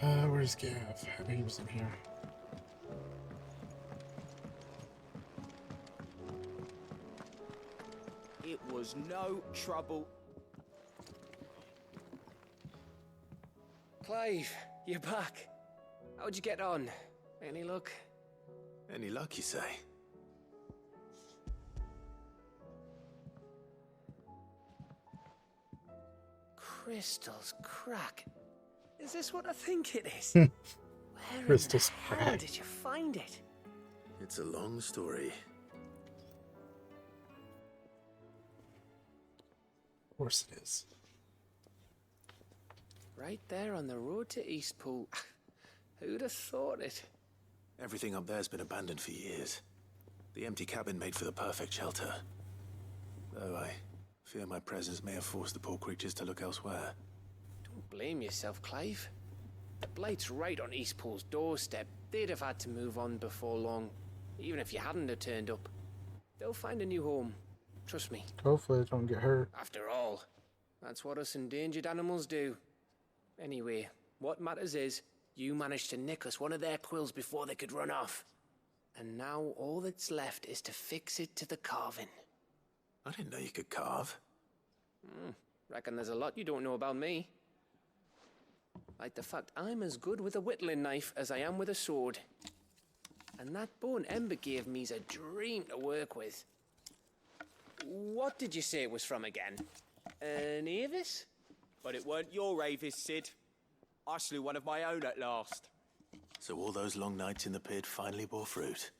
Where's Gav? I bet he was in here. It was no trouble. Clive, you're back. How'd you get on? Any luck? Any luck, you say? Crystal's crack. Is this what I think it is? Hmm. Where Crystal's in the hell crack. did you find it? It's a long story. Of course it is. Right there on the road to Eastpool. Who'd have thought it? Everything up there's been abandoned for years. The empty cabin made for the perfect shelter. Though I fear my presence may have forced the poor creatures to look elsewhere. Don't blame yourself, Clive. The Blight's right on Eastpool's doorstep. They'd have had to move on before long, even if you hadn't have turned up. They'll find a new home. Trust me. Hopefully, I don't get hurt. After all, that's what us endangered animals do. Anyway, what matters is, you managed to nick us one of their quills before they could run off. And now all that's left is to fix it to the carving. I didn't know you could carve. Reckon there's a lot you don't know about me. Like the fact I'm as good with a whittling knife as I am with a sword. And that bone Ember gave me's a dream to work with. What did you say it was from again? An Avis? But it weren't your Avis, Sid. I slew one of my own at last. So all those long nights in the pit finally bore fruit.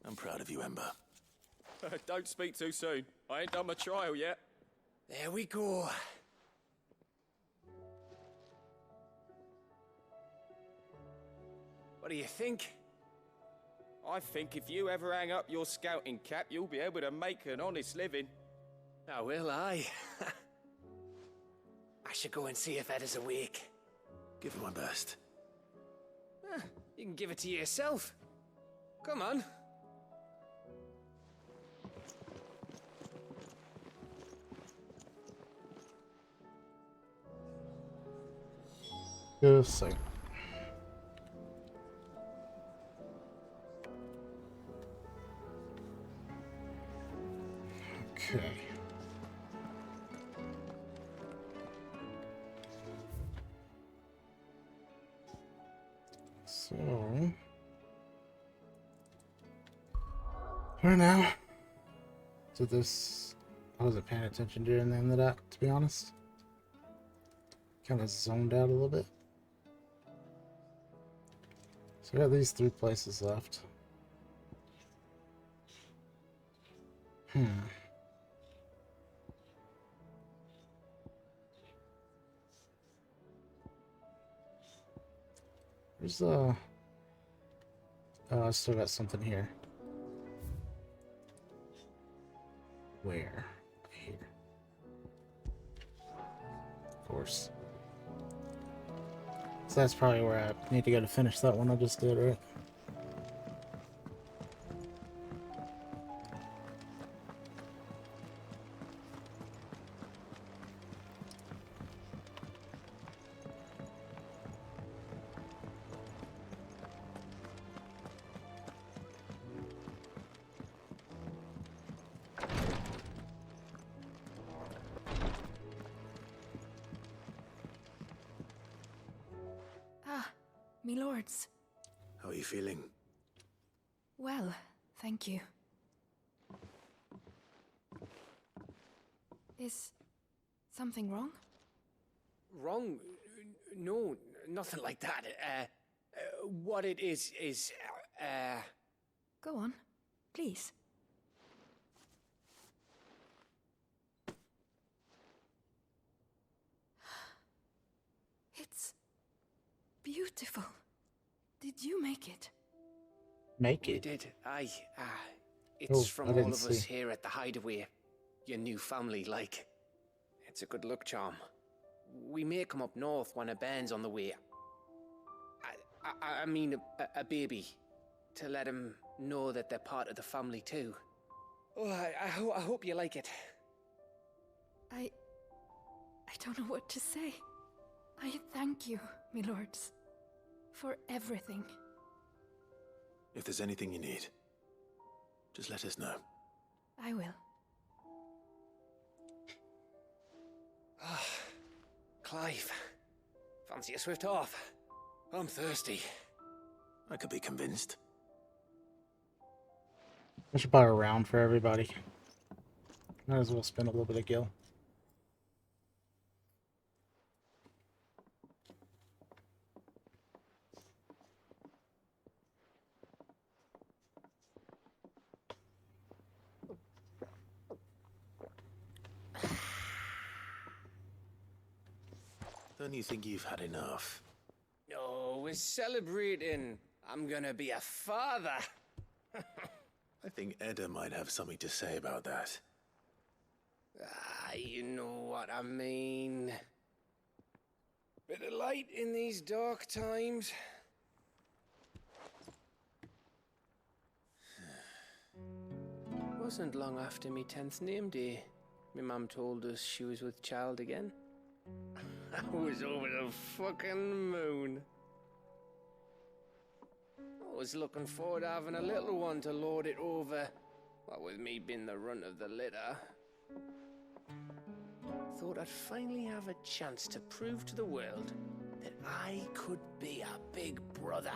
I'm proud of you, Ember. Don't speak too soon. I ain't done my trial yet. There we go. What do you think? I think if you ever hang up your scouting cap, you'll be able to make an honest living. Oh, will I? I should go and see if Ed is awake. Give it my best. You can give it to yourself. Come on. Just a second. Okay. So, where now? To this, I wasn't paying attention during the end of that, to be honest. Kind of zoned out a little bit. So we got these 3 places left. There's oh, I still got something here. Where? Here. Of course. So that's probably where I need to go to finish that one I just did, right? Me lords. How are you feeling? Well, thank you. Is something wrong? Wrong? No, nothing like that. What it is, Go on, please. It's beautiful. Did you make it? Make we it. did. Aye. It's Oh, I from all didn't of us see. here at the Hideaway. Your new family, like. It's a good luck charm. We may come up north when a band's on the way. I mean a baby. To let him know that they're part of the family too. Oh, I hope you like it. I don't know what to say. I thank you, milords, for everything. If there's anything you need, just let us know. I will. Clive, fancy a swift off? I'm thirsty. I could be convinced. I should buy a round for everybody. Might as well spend a little bit of gil. Don't you think you've had enough? Oh, we're celebrating. I'm gonna be a father. I think Edda might have something to say about that. You know what I mean. Bit of light in these dark times. Wasn't long after me 10th name day. My mum told us she was with child again. I was over the fucking moon. I was looking forward to having a little one to lord it over. What with me being the runt of the litter. Thought I'd finally have a chance to prove to the world that I could be a big brother.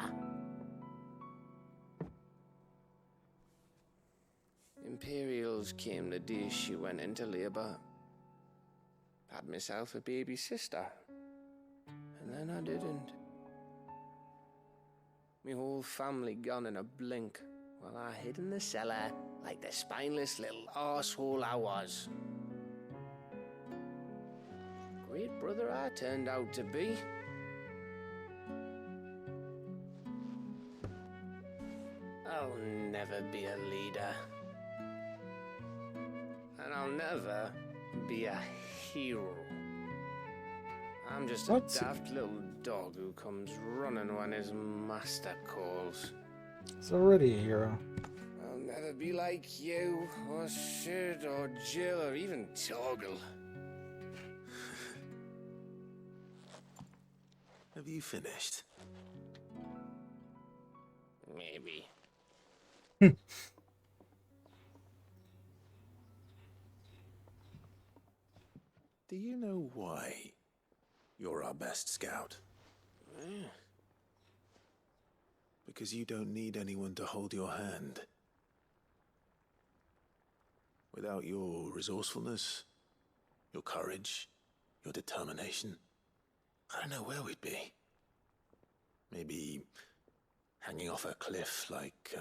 Imperials came the day she went into labour. Had myself a baby sister. And then I didn't. My whole family gone in a blink, while I hid in the cellar like the spineless little arsehole I was. Great brother I turned out to be. I'll never be a leader. And I'll never be a hero. I'm just What's a daft little dog who comes running when his master calls. It's already a hero. I'll never be like you, or Sid, or Jill, or even Torgal. Have you finished? Maybe. Do you know why you're our best scout? Because you don't need anyone to hold your hand. Without your resourcefulness, your courage, your determination, I don't know where we'd be. Maybe hanging off a cliff like,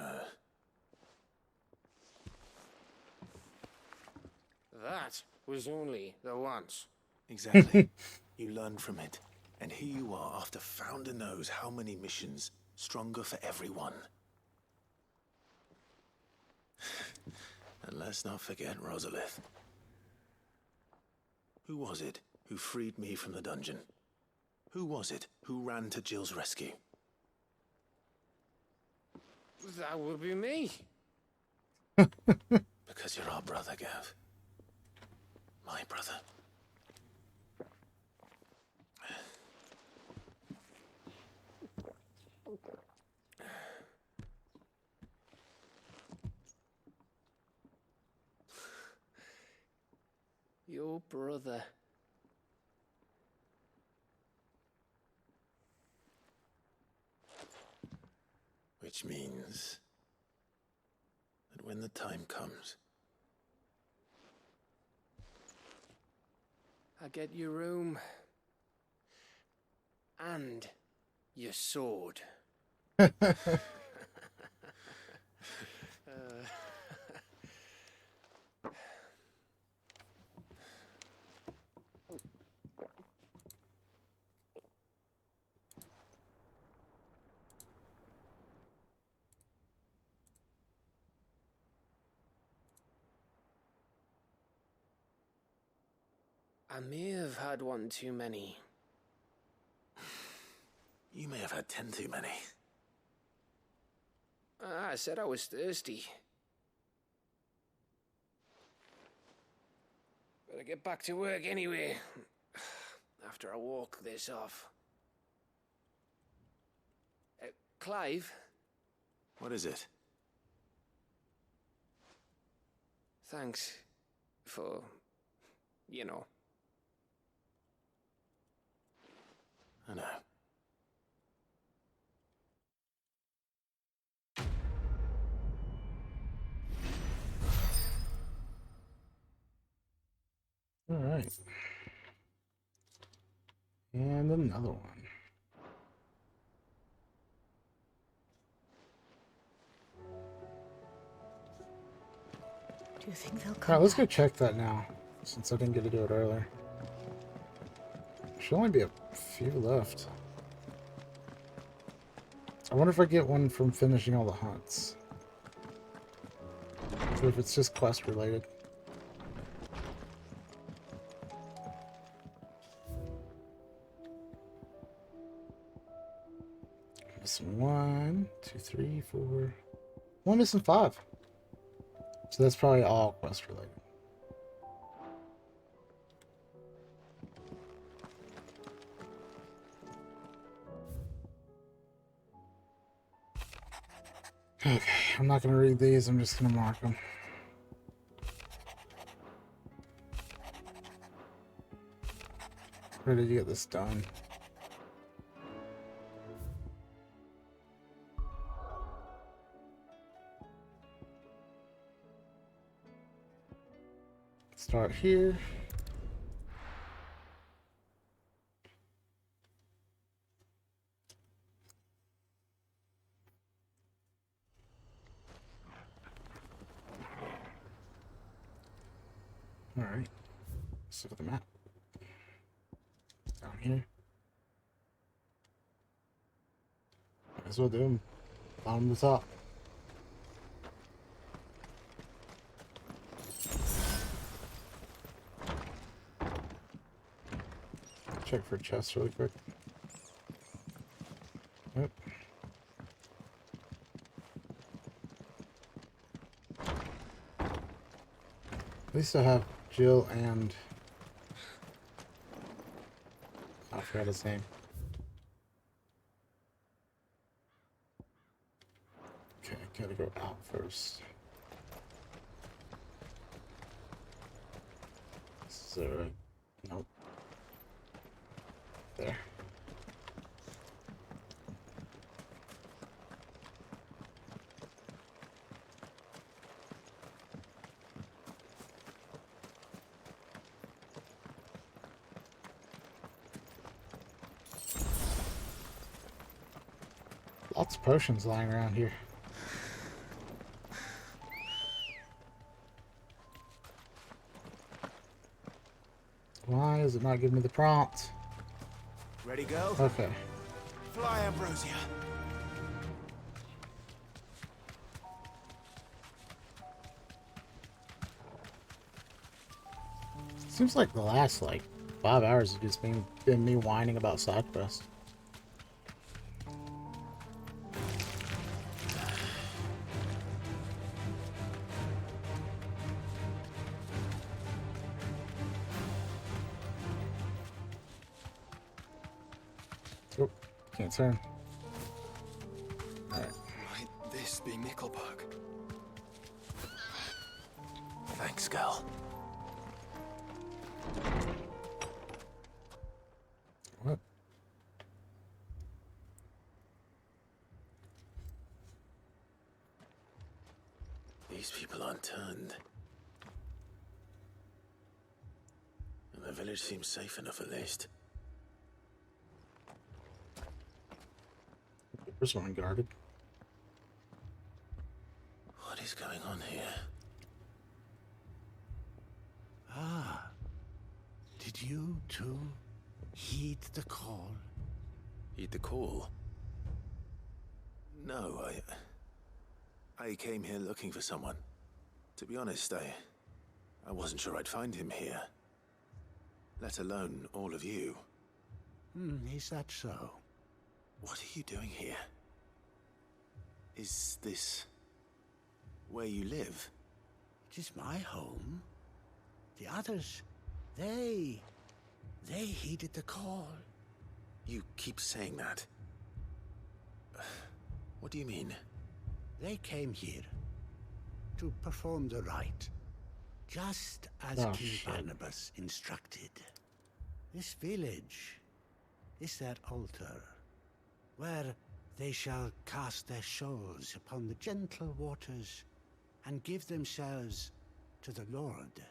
That was only the once. Exactly. You learn from it. And here you are after Founder knows how many missions, stronger for everyone. And let's not forget Rosalith. Who was it who freed me from the dungeon? Who was it who ran to Jill's rescue? That would be me. Because you're our brother, Gav. My brother. Your brother. Which means that when the time comes, I get your room. And your sword. I may have had one too many. you may have had 10 too many. I said I was thirsty. Better get back to work anyway. after I walk this off. Clive, What is it? thanks for, you know. I know. All right. And another one. Do you think they'll All come right, let's go back? check that now, since I didn't get to do it earlier. Should only be a few left. I wonder if I get one from finishing all the hunts. Or if it's just quest related. Missing 1, 2, 3, 4. One missing 5. So that's probably all quest related. Okay, I'm not going to read these, I'm just going to mark them. Ready to get this done. Start here. All right. Let's look at the map. Down here. Might as well do them. Bottom to top. Check for chests really quick. Yep. At least I have Jill and I forgot his name. Okay, gotta go out first. Is that right? Nope. There. Lots of potions lying around here. Why is it not giving me the prompt? Ready, go? Okay. Fly, Ambrosia. Seems like the last, 5 hours has just been me whining about side quest. Oh, can't turn. Alright. Might this be Mickelberg? Thanks, girl. What? These people aren't turned. And the village seems safe enough at least. There's one guarded. What is going on here? Ah, did you too heed the call? Heed the call? No, I came here looking for someone. To be honest, I wasn't sure I'd find him here. Let alone all of you. Is that so? What are you doing here? Is this where you live? It is my home. The others, they They heeded the call. You keep saying that. What do you mean? They came here to perform the rite, just as Oh, King shit. Barnabas instructed. This village is their altar, where they shall cast their souls upon the gentle waters and give themselves to the Lord.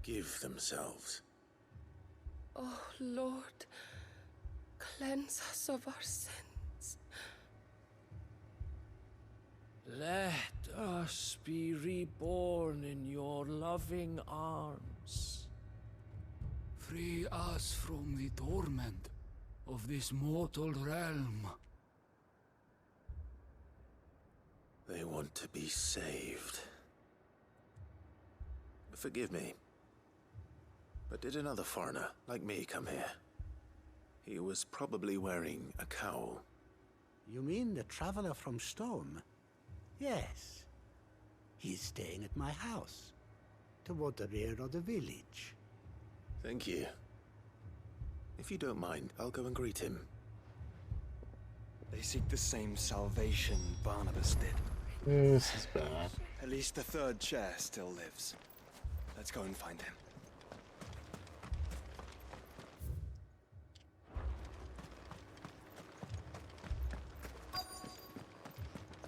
Give themselves. Oh, Lord, cleanse us of our sins. Let us be reborn in your loving arms. Free us from the torment of this mortal realm. They want to be saved. Forgive me. But did another foreigner, like me, come here? He was probably wearing a cowl. You mean the traveler from Storm? Yes. He's staying at my house, toward the rear of the village. Thank you. If you don't mind, I'll go and greet him. They seek the same salvation Barnabas did. This is bad. At least the third chair still lives. Let's go and find him.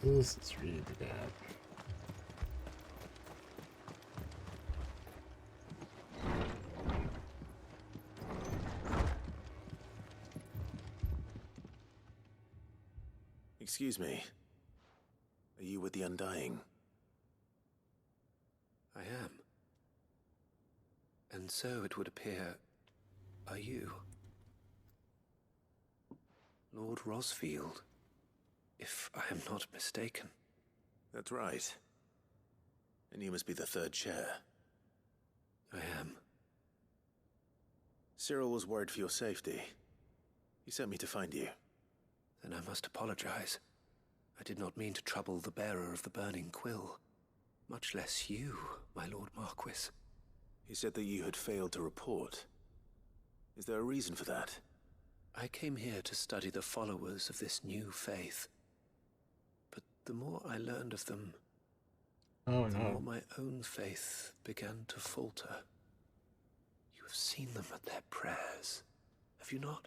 This is really bad. Excuse me. Are you with the Undying? I am. And so it would appear, are you? Lord Rosfield, if I am not mistaken. That's right. And you must be the third chair. I am. Cyril was worried for your safety. He sent me to find you. Then I must apologize. I did not mean to trouble the bearer of the burning quill. Much less you, my Lord Marquis. He said that you had failed to report. Is there a reason for that? I came here to study the followers of this new faith. But the more I learned of them, Oh the more no. my own faith began to falter. You have seen them at their prayers, have you not?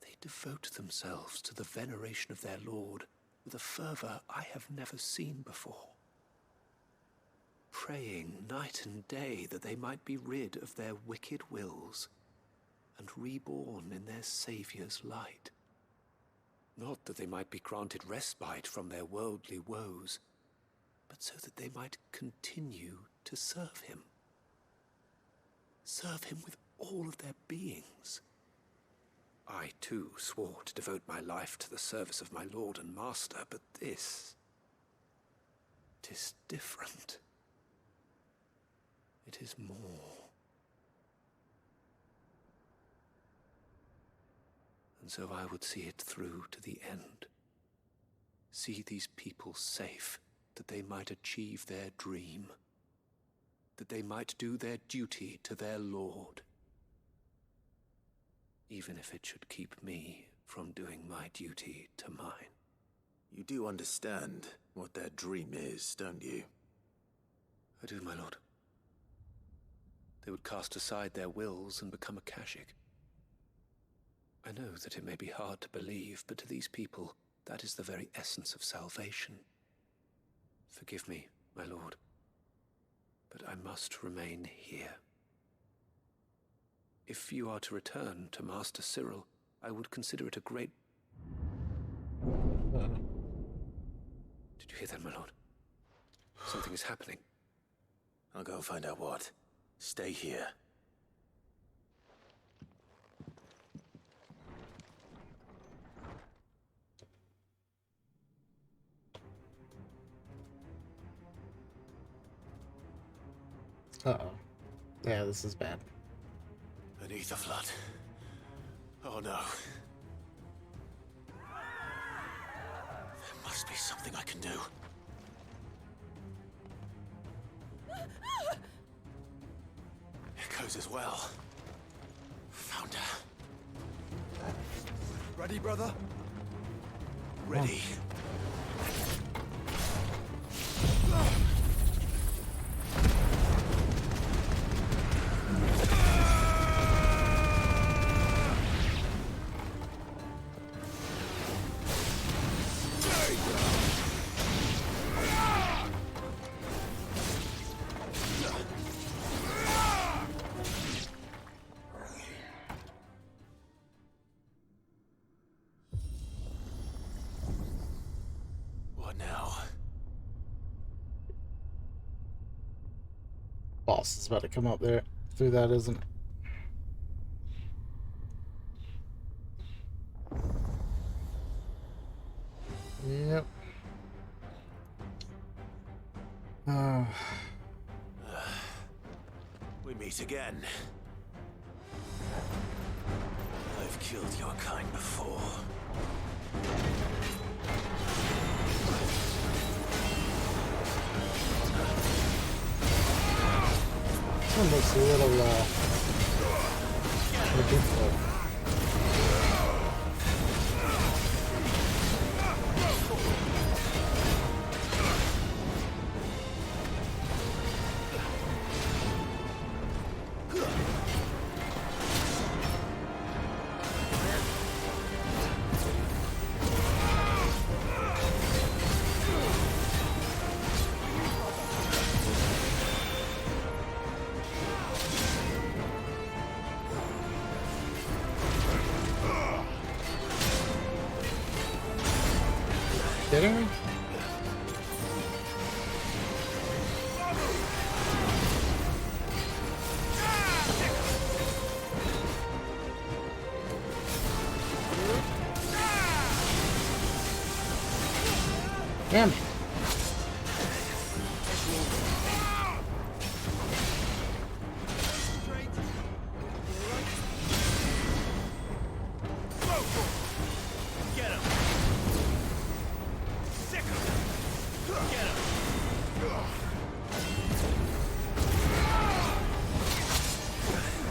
They devote themselves to the veneration of their Lord with a fervor I have never seen before. Praying night and day that they might be rid of their wicked wills and reborn in their Saviour's light. Not that they might be granted respite from their worldly woes, but so that they might continue to serve him. Serve him with all of their beings. I, too, swore to devote my life to the service of my Lord and Master, but this... 'tis different. It is more. And so I would see it through to the end. See these people safe, that they might achieve their dream. That they might do their duty to their Lord. Even if it should keep me from doing my duty to mine. You do understand what their dream is, don't you? I do, my lord. They would cast aside their wills and become Akashic. I know that it may be hard to believe, but to these people, that is the very essence of salvation. Forgive me, my lord, but I must remain here. If you are to return to Master Cyril, I would consider it a great... Did you hear that, my lord? Something is happening. I'll go and find out what. Stay here. Uh-oh. Yeah, this is bad. Beneath the flood. Oh no. There must be something I can do. echoes as well. Found her. Ready, brother? Ready. What now? Boss is about to come up there through that, isn't it? Yep. We meet again. I've killed your kind before. This one looks a little ridiculous. Kidding me? Damn it.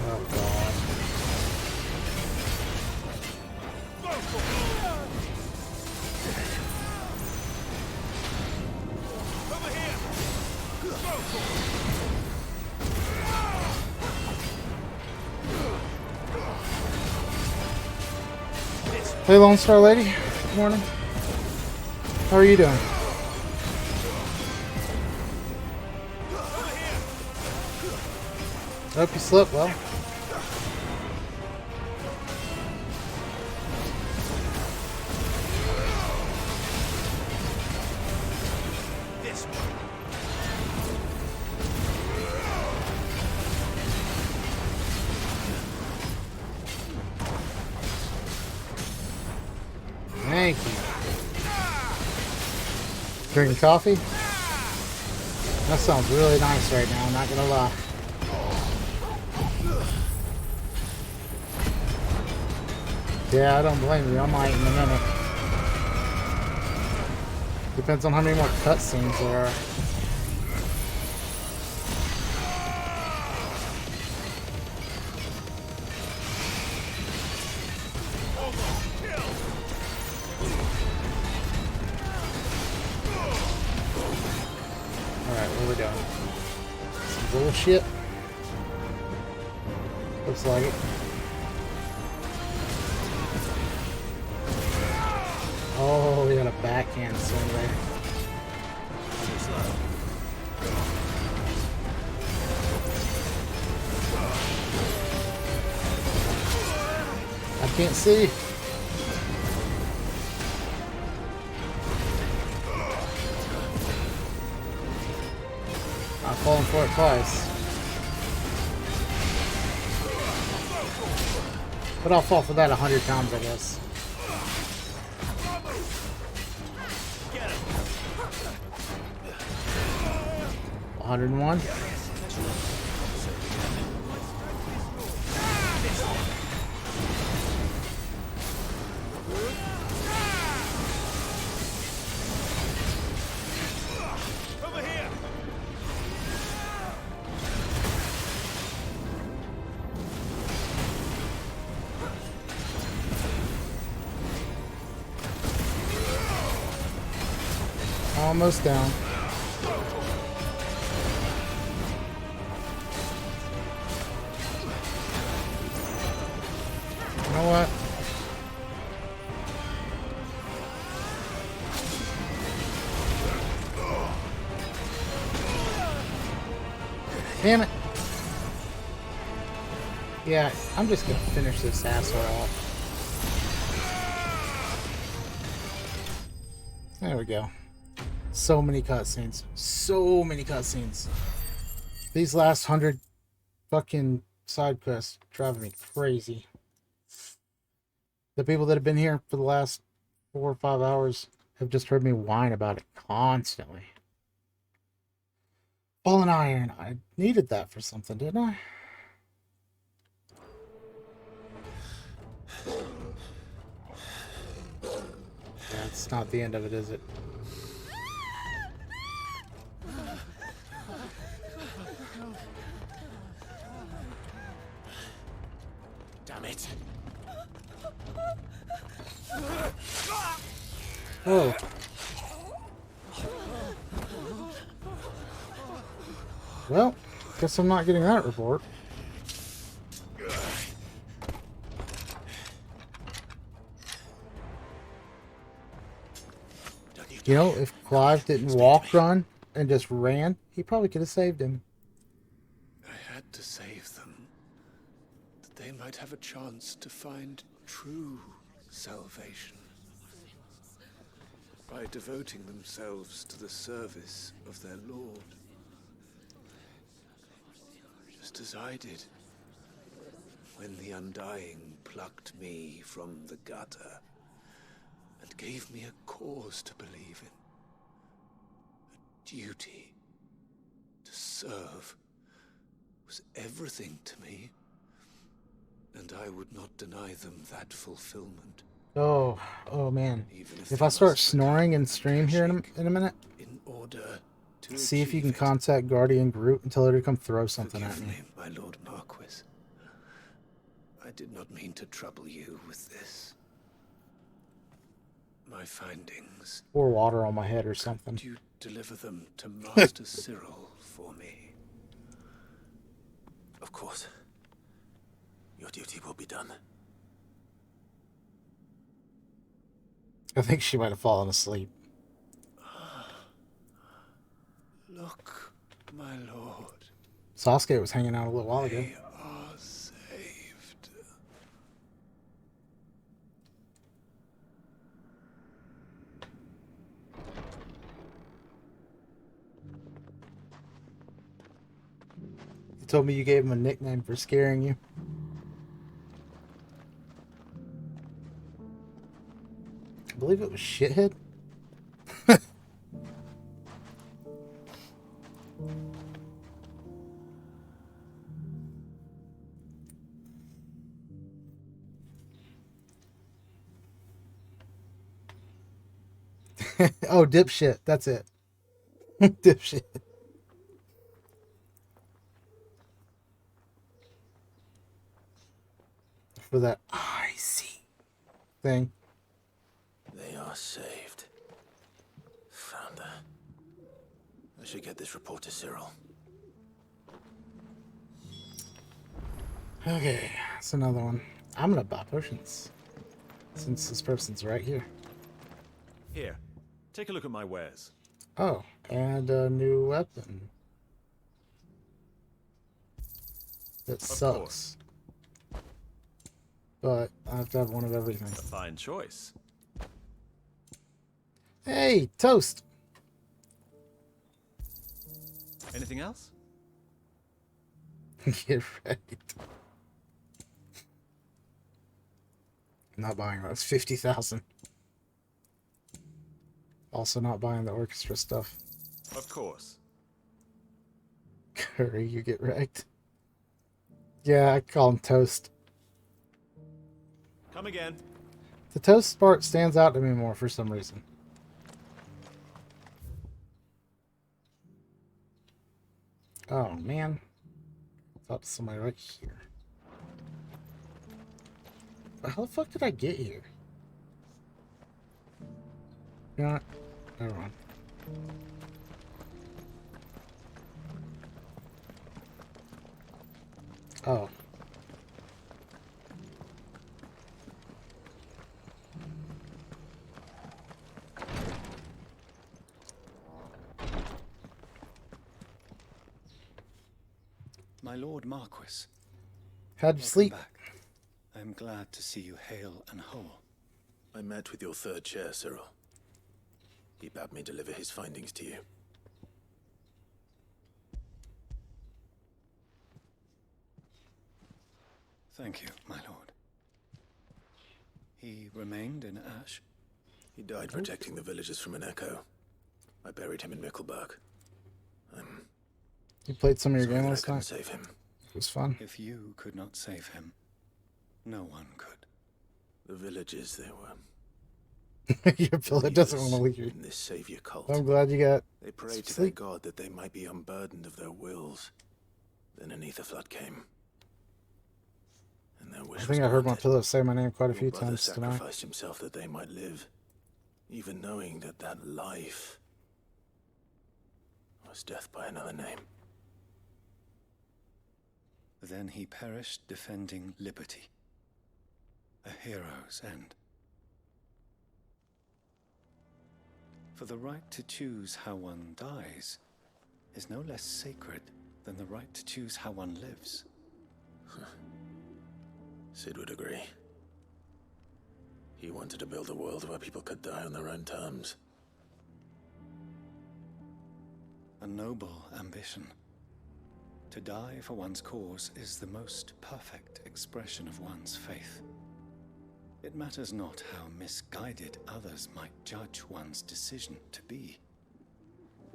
Oh god. Hey Lone Star Lady, good morning. How are you doing? I hope you slept well. This one. Thank you. Drinking coffee? That sounds really nice right now, I'm not gonna lie. Yeah, I don't blame you. I might in a minute. Depends on how many more cutscenes there are. Alright, what are we doing? Some bullshit? Looks like it. Oh, we got a backhand swing there. I can't see. I've fallen for it twice. But I'll fall for that 100 times, I guess. 101. Almost down. You know what? Damn it. Yeah, I'm just gonna finish this asshole off. There we go. So many cutscenes. So many cutscenes. These last 100 fucking side quests driving me crazy. The people that have been here for the last 4 or 5 hours have just heard me whine about it constantly. Fallen Iron. I needed that for something, didn't I? That's not the end of it, is it? Damn it. Oh. Well, guess I'm not getting that report. You know, if Clive didn't walk run and just ran, he probably could have saved him. I had to save them, that they might have a chance to find true salvation. By devoting themselves to the service of their Lord. Just as I did, when the Undying plucked me from the gutter and gave me a cause to believe in. A duty to serve was everything to me, and I would not deny them that fulfillment. Oh man. If I start snoring in stream here in a minute, in order to see if you can contact Guardian Groot and tell her to come throw something at me. My Lord Marquis. I did not mean to trouble you with this. My findings. Pour water on my head or something. Could you deliver them to Master Cyril for me? Of course. Your duty will be done. I think she might have fallen asleep. Look, my lord. Sasuke was hanging out a little while ago. They are saved. You told me you gave him a nickname for scaring you. I believe it was Shithead. Oh, dipshit. That's it. Dipshit. For that icy thing. They are saved. Found her. I should get this report to Cyril. Okay, that's another one. I'm gonna buy potions. Since this person's right here. Here, take a look at my wares. Oh, and a new weapon. That sucks. But I have to have one of everything. A fine choice. Hey, toast! Anything else? Get right. I'm not buying that. It's 50,000. Also not buying the orchestra stuff. Of course. Curry, you get wrecked. Yeah, I call him Toast. Come again. The Toast part stands out to me more for some reason. Oh, man. I thought somebody right here. But how the fuck did I get here? You know what? Never mind. Oh. My Lord Marquis. How'd you sleep? Back. I am glad to see you hale and whole. I met with your third chair, Cyril. He bade me deliver his findings to you. Thank you, my lord. He remained in Ash? He died protecting the villagers from an echo. I buried him in Mickelberg. You played some of your sorry game that I last couldn't night? save him. It was fun. If you could not save him, no one could. The villagers, they were Your pillow doesn't want to leave you. in this savior cult. I'm glad you got They prayed to some their sleep. god that they might be unburdened of their wills. Then an ether flood came. And their wish I think I was heard my granted. pillow say my name quite a Your few brother times tonight. sacrificed himself that they might live, even knowing that that life was death by another name. Then he perished defending liberty. A hero's end. For the right to choose how one dies is no less sacred than the right to choose how one lives. Sid would agree. He wanted to build a world where people could die on their own terms. A noble ambition. To die for one's cause is the most perfect expression of one's faith. It matters not how misguided others might judge one's decision to be.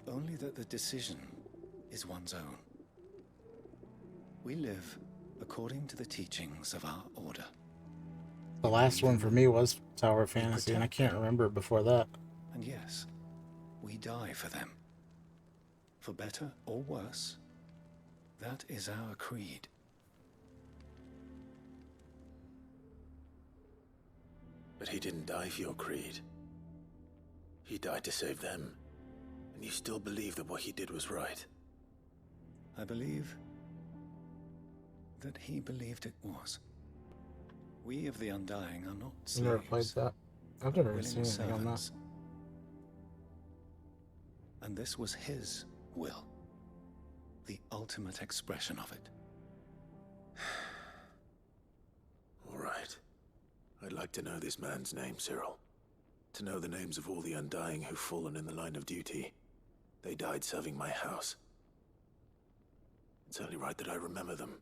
Only that the decision is one's own. We live according to the teachings of our order. The last one for me was Tower of Fantasy, and I can't remember it before that. And yes, we die for them. For better or worse, that is our creed. But he didn't die for your creed. He died to save them. And you still believe that what he did was right. I believe that he believed it was. We of the Undying are not I've never played slaves, that. I've never willing seen anything on that. servants. And this was his will. The ultimate expression of it. All right. I'd like to know this man's name, Cyril. To know the names of all the Undying who've fallen in the line of duty. They died serving my house. It's only right that I remember them.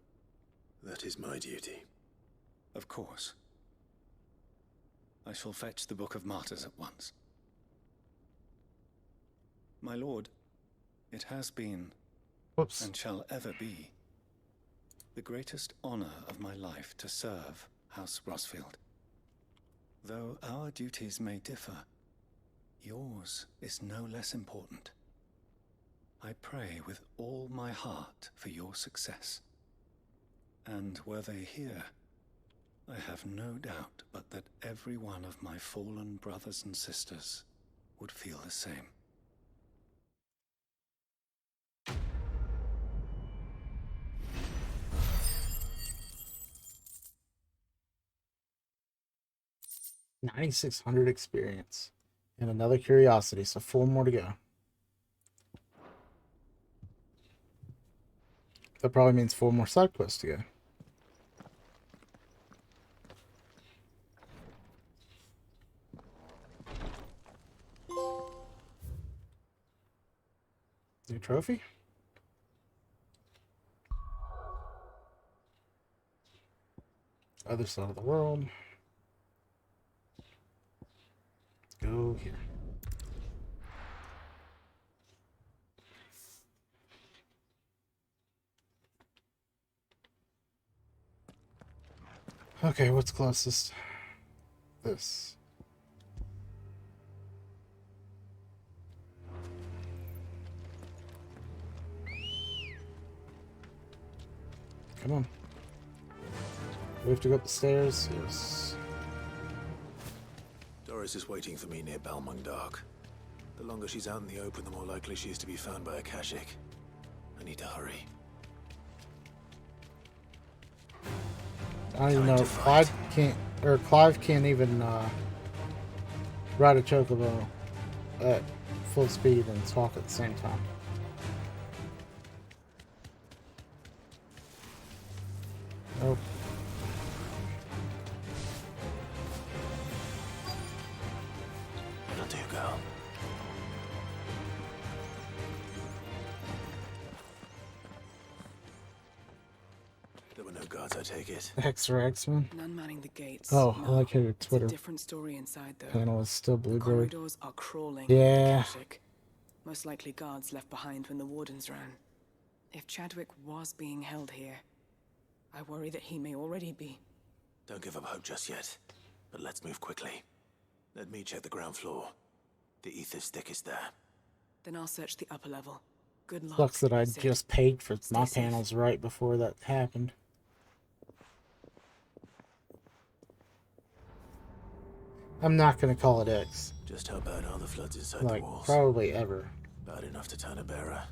That is my duty. Of course. I shall fetch the Book of Martyrs at once. My lord, it has been, and shall ever be, the greatest honor of my life to serve House Rosfield. Though our duties may differ, yours is no less important. I pray with all my heart for your success. And were they here, I have no doubt but that every one of my fallen brothers and sisters would feel the same. $9,600 experience. And another curiosity, so 4 more to go. That probably means 4 more side quests to go. New trophy? Other side of the world. Go here. Okay, what's closest? This. Come on. We have to go up the stairs? Yes. Doris is waiting for me near Balmung Dark. The longer she's out in the open, the more likely she is to be found by Akashic. I need to hurry. I don't even know. Clive can't even ride a chocobo at full speed and talk at the same time. Nope. It'll do, girl. There were no guards, I take it. X or X-Men? None manning the gates. Oh, I No. like how your It's a Twitter different story inside, though. panel is still The Bluebird. corridors are crawling. Yeah. Akashic. Most likely guards left behind when the wardens ran. If Chadwick was being held here, I worry that he may already be. Don't give up hope just yet. But let's move quickly. Let me check the ground floor. The ether stick is there. Then I'll search the upper level. Good luck. Sucks that I Sid. just paid for my Stay safe. panels right before that happened. I'm not gonna call it X. Just how bad are the floods inside Like, the walls? probably ever. Bad enough to turn a bearer.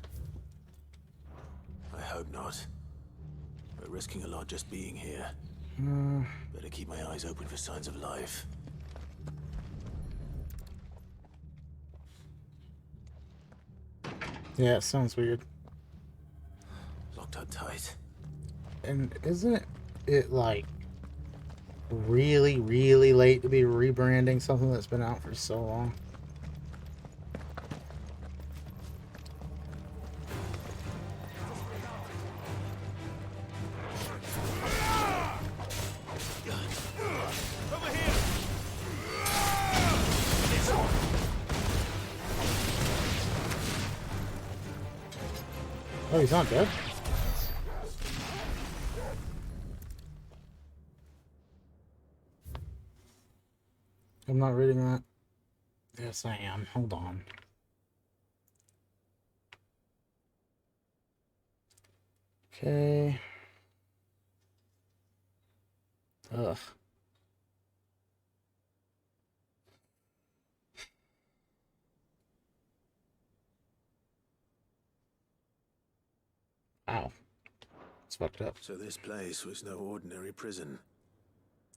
I hope not. We're risking a lot just being here. Better keep my eyes open for signs of life. Yeah, it sounds weird. Locked up tight. And isn't it like really, really late to be rebranding something that's been out for so long? Oh, he's not dead? I'm not reading that. Yes, I am. Hold on. Okay. Ugh. Ow. It's fucked up. So this place was no ordinary prison.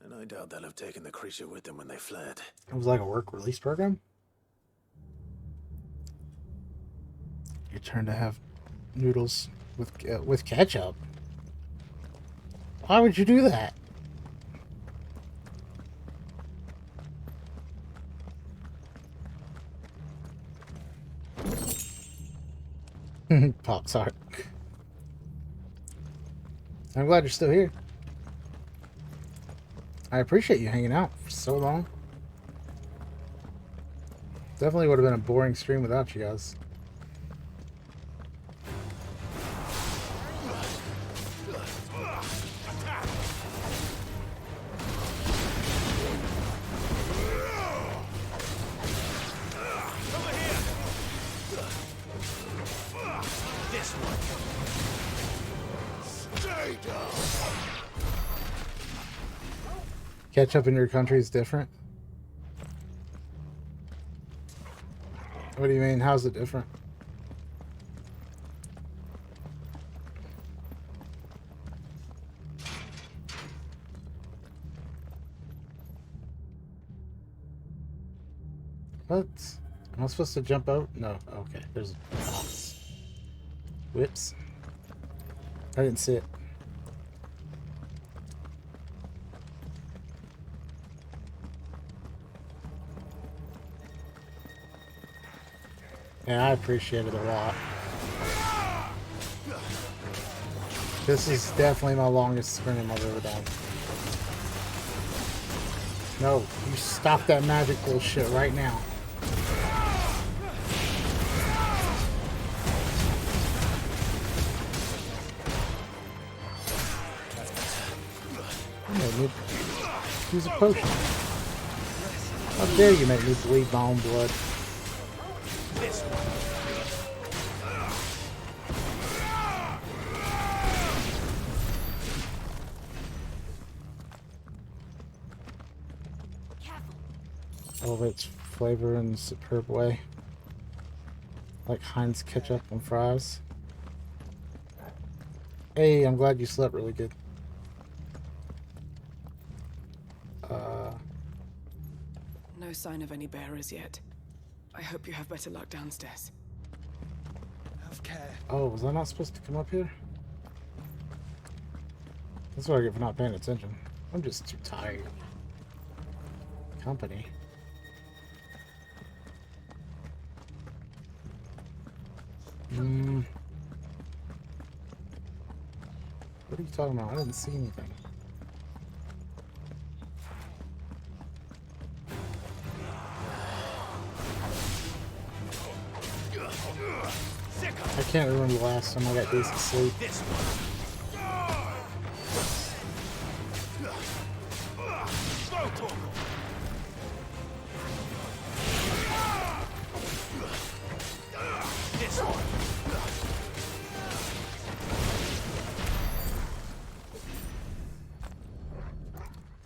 And I doubt they'll have taken the creature with them when they fled. It was like a work release program? Your turn to have noodles with ketchup. Why would you do that? Pop Tart. I'm glad you're still here. I appreciate you hanging out for so long. Definitely would have been a boring stream without you guys. Ketchup in your country is different? What do you mean? How's it different? What? Am I supposed to jump out? No. Okay, there's a box. Whoops. I didn't see it. Yeah, I appreciate it a lot. This is definitely my longest sprint I've ever done. No, you stop that magic bullshit right now. Use a potion. How dare you make me bleed my own blood? This one. Elevates flavor in a superb way. Like Heinz ketchup and fries. Hey, I'm glad you slept really good. No sign of any bearers yet. I hope you have better luck downstairs. Have care. Oh, was I not supposed to come up here? That's what I get for not paying attention. I'm just too tired. Company. What are you talking about? I didn't see anything. I can't remember the last time I got decent sleep. This one.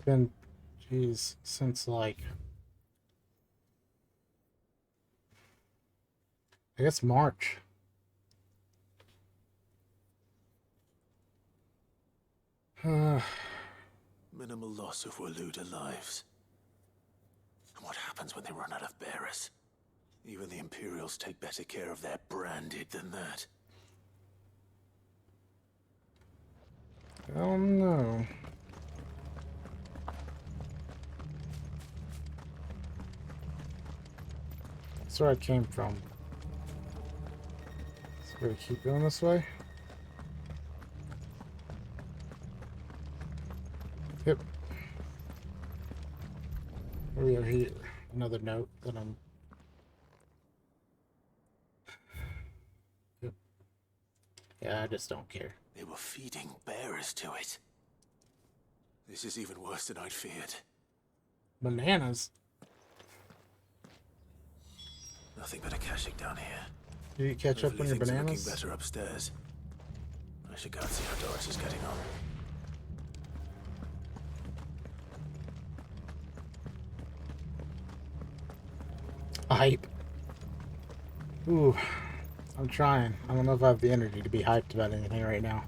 Been, geez, since like, I guess March. Minimal loss of Waluda lives. And what happens when they run out of bearers? Even the Imperials take better care of their branded than that. Oh no. That's where I came from. So we keep going this way. Yep. We are here. Another note that I'm. Yep. Yeah, I just don't care. They were feeding bearers to it. This is even worse than I'd feared. Bananas. Nothing but a caching down here. Did you catch up on your Things are looking bananas? better upstairs. I should go and see how Doris is getting on. Hype. Ooh, I'm trying. I don't know if I have the energy to be hyped about anything right now.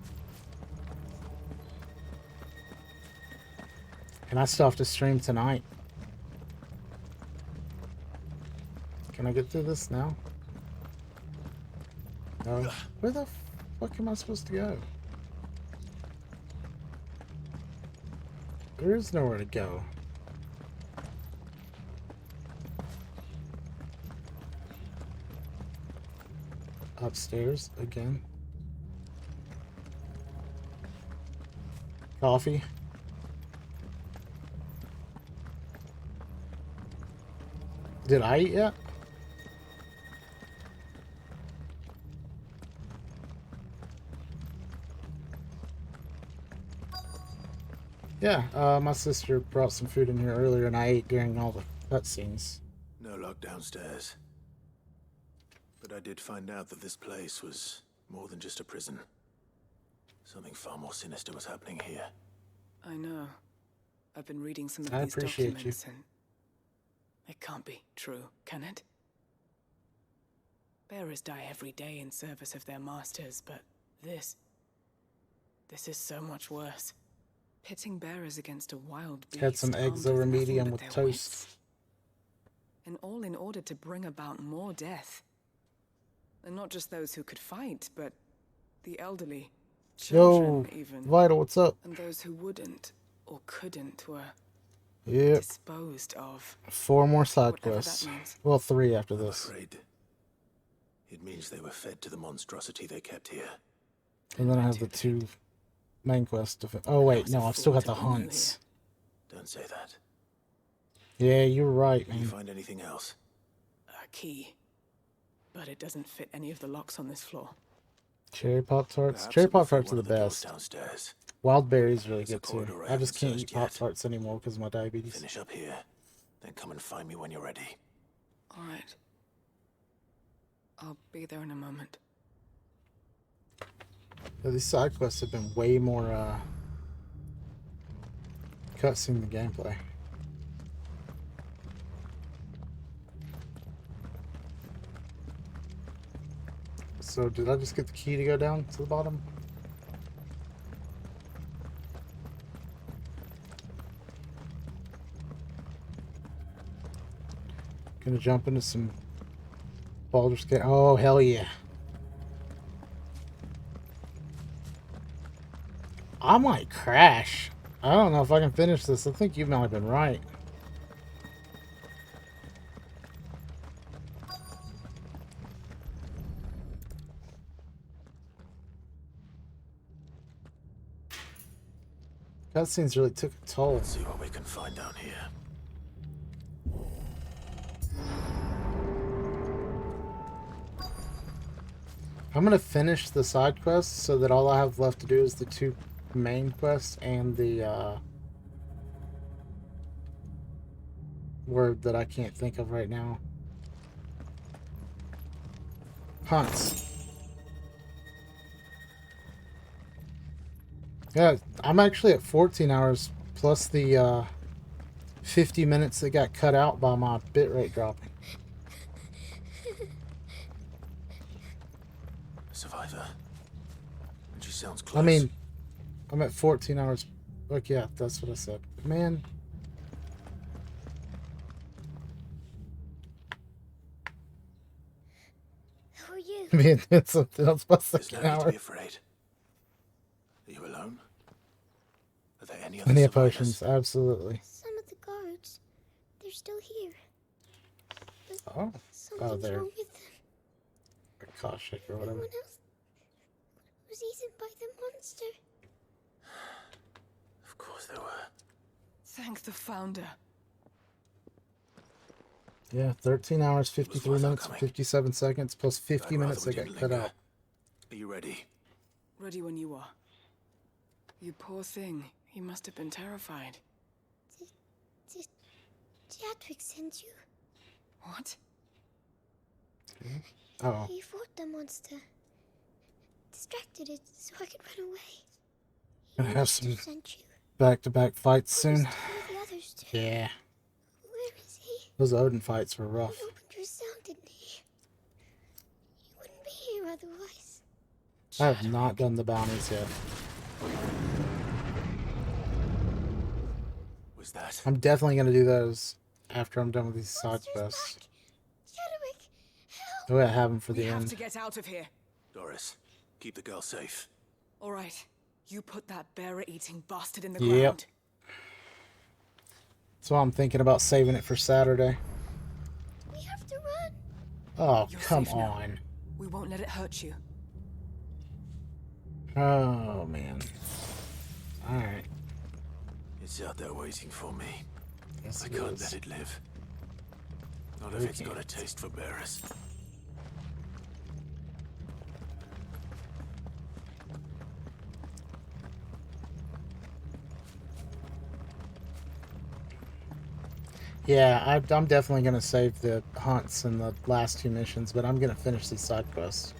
And I still have to stream tonight. Can I get through this now? No. Where the fuck am I supposed to go? There is nowhere to go. Upstairs again. Coffee. Did I eat yet? Yeah, my sister brought some food in here earlier and I ate during all the cutscenes. No luck downstairs. But I did find out that this place was more than just a prison. Something far more sinister was happening here. I know. I've been reading some of I these appreciate documents and it can't be true, can it? Bearers die every day in service of their masters, but this is so much worse. Pitting bearers against a wild beast. Had some eggs over medium with toast. Wits. And all in order to bring about more death. And not just those who could fight, but the elderly, children even. Vital, what's up? And those who wouldn't or couldn't were Yep. disposed of. 4 more side Whatever that quests. means. Well, 3 after I'm this. afraid it means they were fed to the monstrosity they kept here. And then I have the 2 main quests to Oh wait, no, I've still got the hunts. Don't say that. Yeah, you're right, Did you man. find anything else? A key. But it doesn't fit any of the locks on this floor. Cherry Pop Tarts. Perhaps Cherry it will Pop fit Tarts are one the of the doors best. downstairs. Wild berries really There's a good too. corridor I I just haven't can't eat searched Pop yet. Tarts anymore because of my diabetes. Finish up here, then come and find me when you're ready. All right. I'll be there in a moment. Yeah, these side quests have been way more cutscene than gameplay. So did I just get the key to go down to the bottom? Gonna jump into some Baldur's Gate. Oh, hell yeah. I might crash. I don't know if I can finish this. I think you might have been right. Cutscenes really took a toll. Let's see what we can find down here. I'm gonna finish the side quests so that all I have left to do is the 2 main quests and the word that I can't think of right now. Hunts. Yeah, I'm actually at 14 hours plus the 50 minutes that got cut out by my bitrate dropping. Survivor. And she sounds close. I mean, I'm at 14 hours. Look, yeah, that's what I said. Man. Who are you? I mean, it's something else by There's no second need to hour. be afraid. Are you alone? Are there any other Any survivors? potions, absolutely. Some of the guards. They're still here. But Oh, something's they're wrong with them. Koshik or whatever. Everyone else was eaten by the monster. Of course there were. Thank the Founder. Yeah, 13 hours, 53 worth our minutes, coming. 57 seconds, plus 50 I'd rather minutes we that got didn't cut linger. out. Are you ready? Ready when you are. You poor thing. He must have been terrified. Did Jadwick send you? What? Oh, He fought the monster. Distracted it so I could run away. gonna have must some sent you. back-to-back fights What soon. was to do with the others too? Yeah, Where is he? those Odin fights were rough. He opened your sound, didn't he? He wouldn't be here otherwise. I have not done the bounties yet. Was that? I'm definitely gonna do those after I'm done with these side Monster's quests. back. Jadwick, help! The way I have them for We the have end. to get out of here. Doris, keep the girl safe. All right. You put that bearer-eating bastard in the Yep. ground. So I'm thinking about saving it for Saturday. We have to run. Oh, You're come safe now. on. We won't let it hurt you. Oh, man. Alright. It's out there waiting for me. Yes, I it can't is. let it live. Not No, if you it's got a can't. taste for bearers. Yeah, I'm definitely going to save the hunts and the last 2 missions, but I'm going to finish these side quests.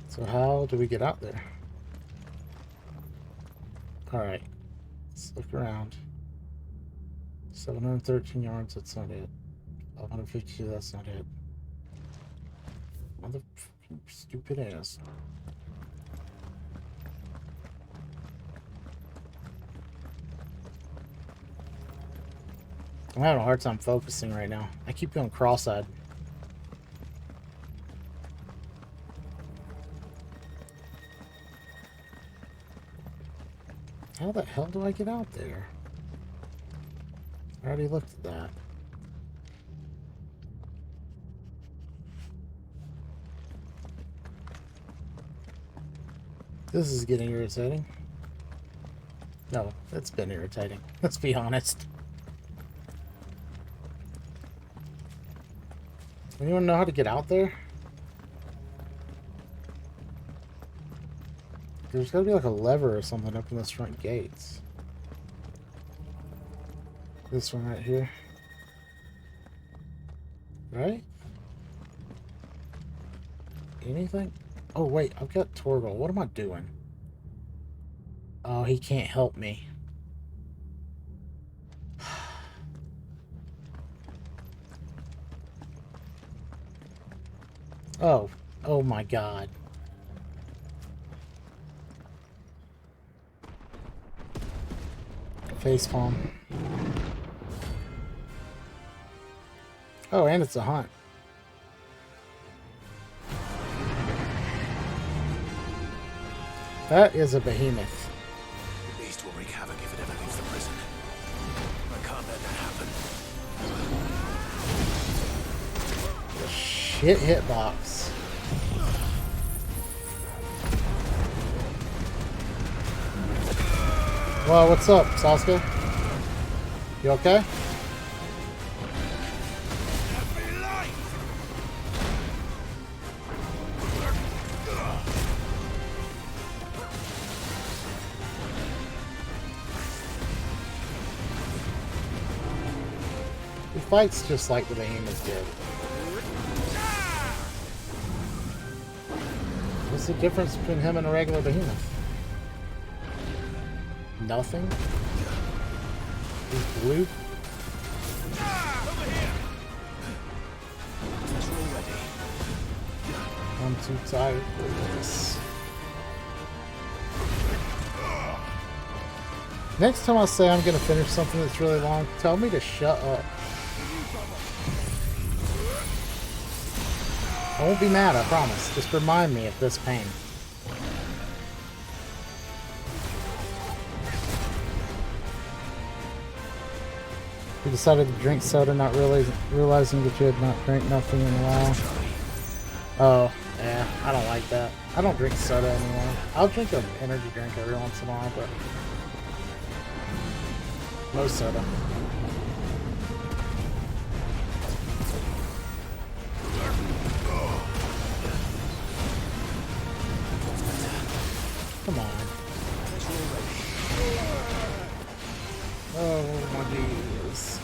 So how do we get out there? Alright. Let's look around. 713 yards, that's not it. 552, that's not it. Mother stupid ass. I'm having a hard time focusing right now. I keep going cross-eyed. How the hell do I get out there? I already looked at that. This is getting irritating. No, it's been irritating. Let's be honest. Anyone know how to get out there? There's gotta be like a lever or something up in those front gates. This one right here. Right? Anything? Oh wait, I've got Torgal. What am I doing? Oh, he can't help me. Oh. Oh my god. Facepalm. Oh, and it's a hunt. That is a behemoth. The beast will wreak havoc if it ever leaves the prison. I can't let that happen. Shit hitbox. Well, what's up, Sasuke? You okay? He fights just like the behemoth did. What's the difference between him and a regular behemoth? Nothing? He's blue? I'm too tired for this. Next time I say I'm gonna finish something that's really long, tell me to shut up. I won't be mad, I promise. Just remind me of this pain. You decided to drink soda, not realizing that you had not drank nothing in a while. Oh, yeah, I don't like that. I don't drink soda anymore. I'll drink an energy drink every once in a while, but no soda. Come on. Oh my goodness.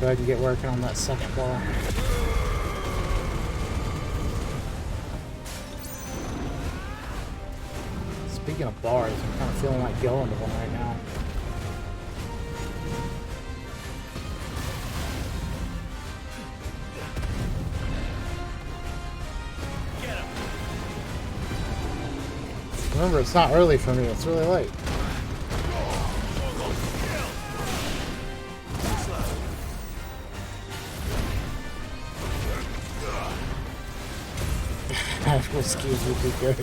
Go ahead and get working on that second ball. Speaking of bars, I'm kind of feeling like going to one right now. Remember, it's not early for me, it's really late. Whiskey would be good.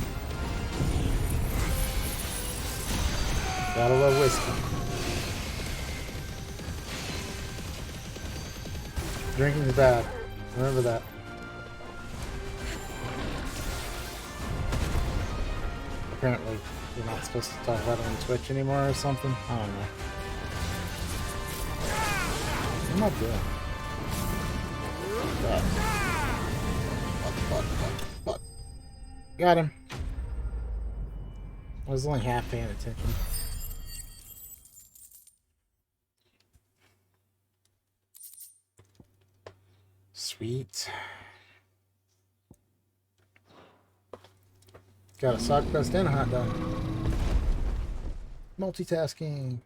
Gotta love whiskey. Drinking is bad. Remember that. Apparently, you're not supposed to talk about it on Twitch anymore or something. I don't know. What am I doing? Fuck. Got him. I was only half paying attention. Sweet. Got a side quest and a hunt done. Multitasking.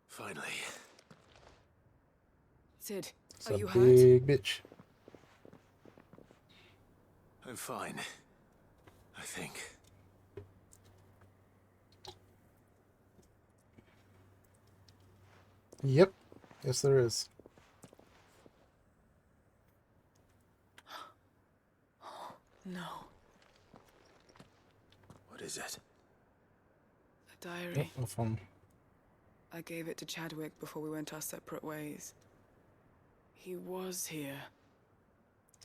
Finally. Sid, It's are a you hurt? big bitch. I'm fine. I think. Yep. Yes, there is. No. What is it? A diary. Yep, no fun. I gave it to Chadwick before we went our separate ways. He was here.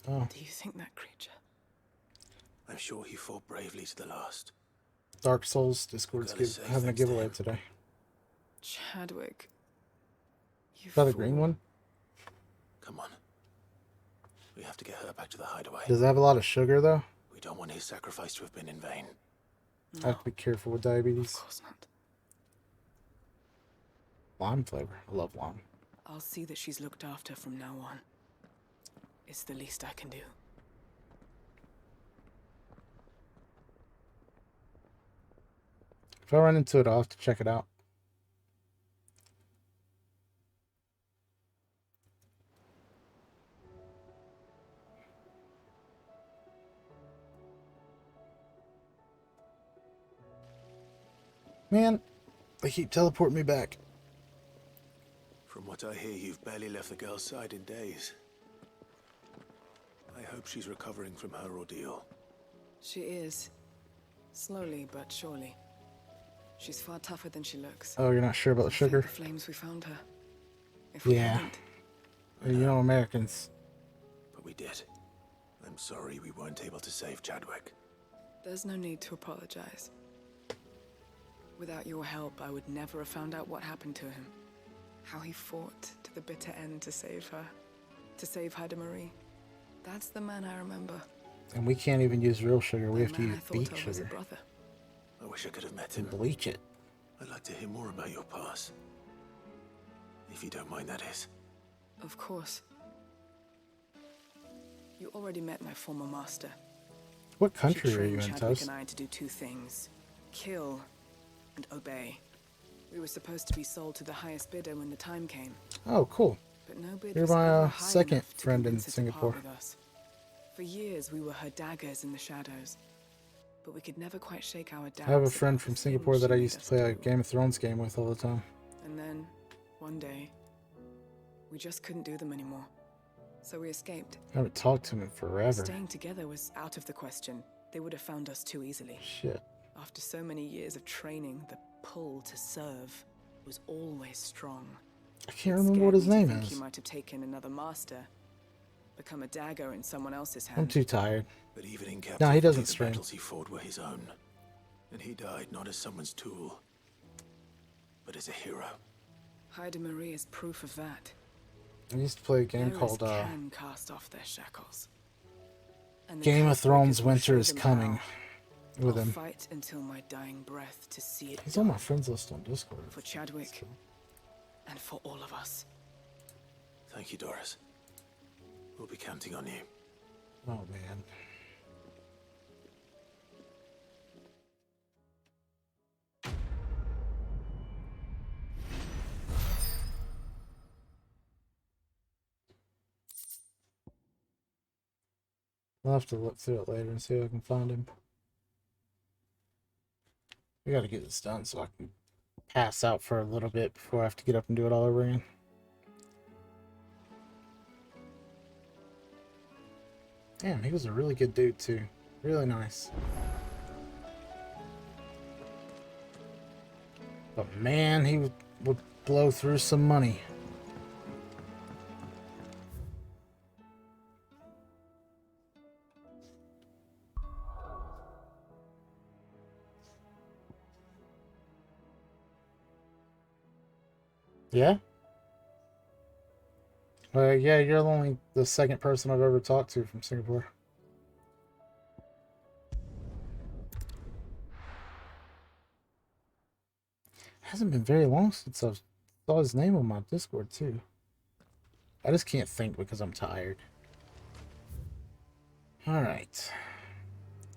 Oh. Do you think that creature? I'm sure he fought bravely to the last. Dark Souls Discord's having a giveaway today. Chadwick. You Is that a fool. green one? Come on. We have to get her back to the hideaway. Does it have a lot of sugar, though? We don't want his sacrifice to have been in vain. I have to be careful with diabetes. Of course not. Lime flavor. I love lime. I'll see that she's looked after from now on. It's the least I can do. If I run into it, I'll have to check it out. Man, they keep teleporting me back. From what I hear, you've barely left the girl's side in days. I hope she's recovering from her ordeal. She is. Slowly but surely. She's far tougher than she looks. Oh, you're not sure about the sugar? The flames we found her. If we Yeah. hadn't, You know, Americans. But we did. I'm sorry we weren't able to save Chadwick. there's no need to apologize. Without your help, I would never have found out what happened to him. How he fought to the bitter end to save her. To save Haida Marie. That's the man I remember. And we can't even use real sugar. We have to Man use I thought beet of as a sugar. brother. I wish I could have met And him. bleach it. I'd like to hear more about your past. If you don't mind, that is. Of course. You already met my former master. What She country are trained you in, Chadwick Toast? and I to do two things. Kill and obey. We were supposed to be sold to the highest bidder when the time came. Oh, cool. But no bid You're was my ever high second enough to friend in convince her to part Singapore. with us. For years, we were her daggers in the shadows. But we could never quite shake our doubts. I have a about friend the from things Singapore that she I made used to us play a do. Game of Thrones game with all the time. And then, one day, we just couldn't do them anymore. So we escaped. I haven't talked to him in forever. Staying together was out of the question. They would have found us too easily. Shit. After so many years of training, the pull to serve was always strong. I can't remember what his name I think is. he might have taken another master, become a dagger in someone else's hand. I'm too tired. But even in No, he captivity, doesn't the stream. battles he fought were his own. And he died not as someone's tool, but as a hero. Haida Marie is proof of that. I used to play a game Heroes called can cast off their shackles. And the Game of Cutbreakers Thrones will Winter show is them Coming how. with I'll him. fight until my dying breath to see it He's on my friends list on Discord. for Chadwick and for all of us. Thank you, Doris. We'll be counting on you. Oh, man. I'll have to look through it later and see if I can find him. We gotta get this done so I can pass out for a little bit before I have to get up and do it all over again. Damn, he was a really good dude too. Really nice. But man, he would blow through some money. Yeah? Yeah, you're only the second person I've ever talked to from Singapore. Hasn't been very long since I saw his name on my Discord, too. I just can't think because I'm tired. Alright.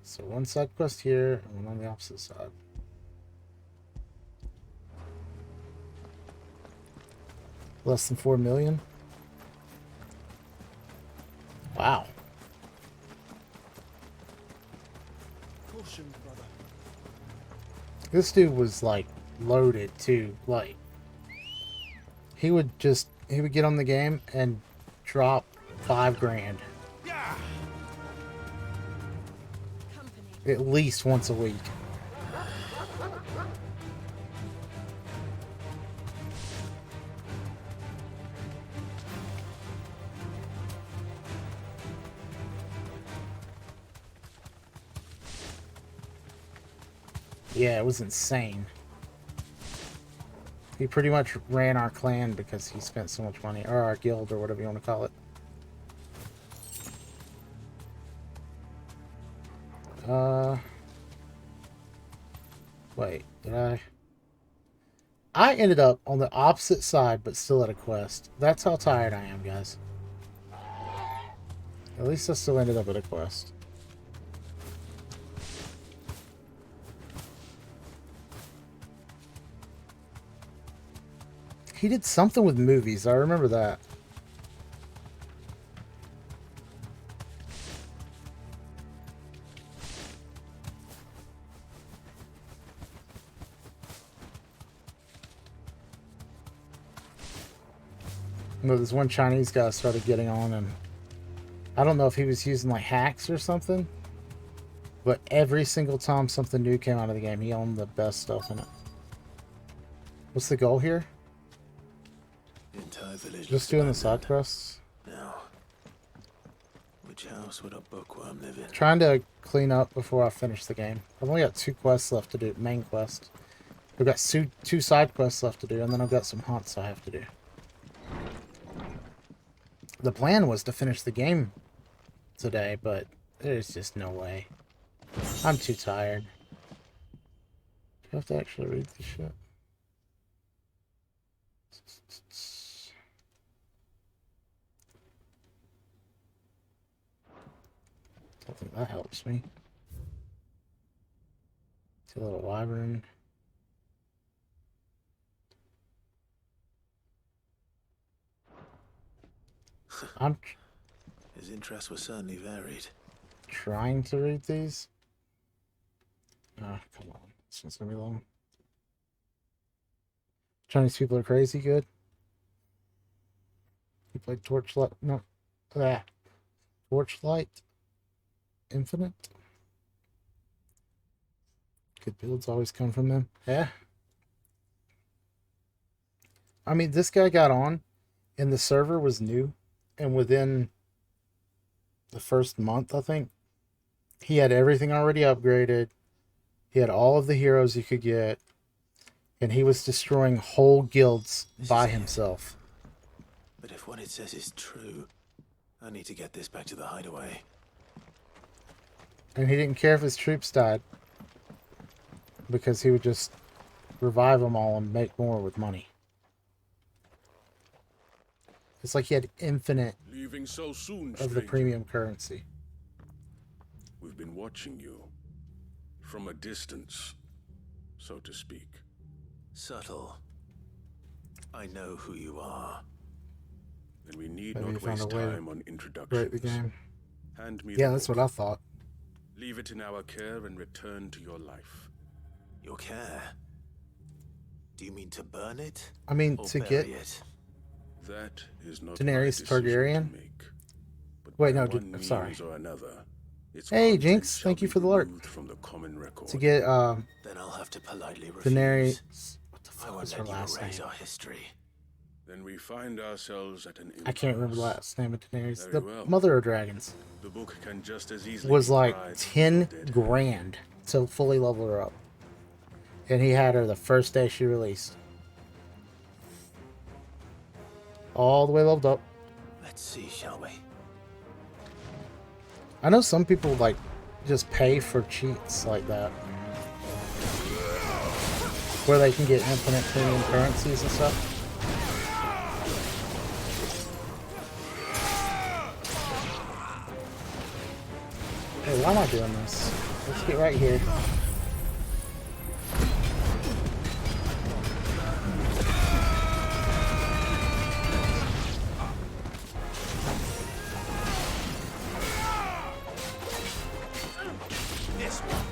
So one side quest here, and one on the opposite side. Less than 4 million? Wow. Caution, brother. This dude was like loaded too. Like he would get on the game and drop 5 grand. At least once a week. Yeah, it was insane. He pretty much ran our clan because he spent so much money, or our guild, or whatever you want to call it. Wait, did I? I ended up on the opposite side, but still at a quest. That's how tired I am, guys. At least I still ended up at a quest. He did something with movies. I remember that. No, this one Chinese guy started getting on, and I don't know if he was using like hacks or something, but every single time something new came out of the game, he owned the best stuff in it. What's the goal here? The entire village. Just doing the side quests. Now, which house would a bookworm live in? Trying to clean up before I finish the game. I've only got 2 quests left to do. Main quest. I've got 2 side quests left to do, and then I've got some hunts I have to do. The plan was to finish the game today, but there's just no way. I'm too tired. Do you have to actually read this shit? I think that helps me. It's a little wyvern. His interests were certainly varied. Trying to read these. Oh, come on. This one's gonna be long. Chinese people are crazy good. You played Torchlight. No. Torchlight Infinite. Good builds always come from them. Yeah. I mean, this guy got on, and the server was new. And within the first month, I think, he had everything already upgraded. He had all of the heroes you could get. And he was destroying whole guilds by himself. But if what it says is true, I need to get this back to the hideaway. And he didn't care if his troops died, because he would just revive them all and make more with money. It's like he had infinite Leaving so soon, of the premium currency. We've been watching you from a distance, so to speak. Subtle. I know who you are. Then we need Maybe not found waste a way to time on introductions. break the game. Hand me Yeah, the that's book. what I thought. Leave it in our care and return to your life. Your care? Do you mean to burn it? I mean, or to bury get it? That is not Daenerys my decision Targaryen. to make. But Wait, by no, one I'm sorry. means or another, its Hey, contents Jinx, shall thank you be for the alert. removed from the common record. To get Then I'll have to politely refuse. Daenerys. What the I fuck won't is her let you last erase name? our history. Then we find ourselves at an I can't remember the impasse. last name of Daenerys. Very The well. Mother of Dragons The book can just as easily was be like prized 10 from the dead. grand to fully level her up. And he had her the first day she released. All the way leveled up. Let's see, shall we? I know some people like just pay for cheats like that, where they can get infinite premium currencies and stuff. Hey, why am I doing this? Let's get right here. This one.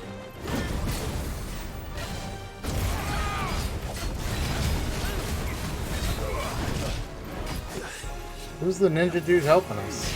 Who's the ninja dude helping us?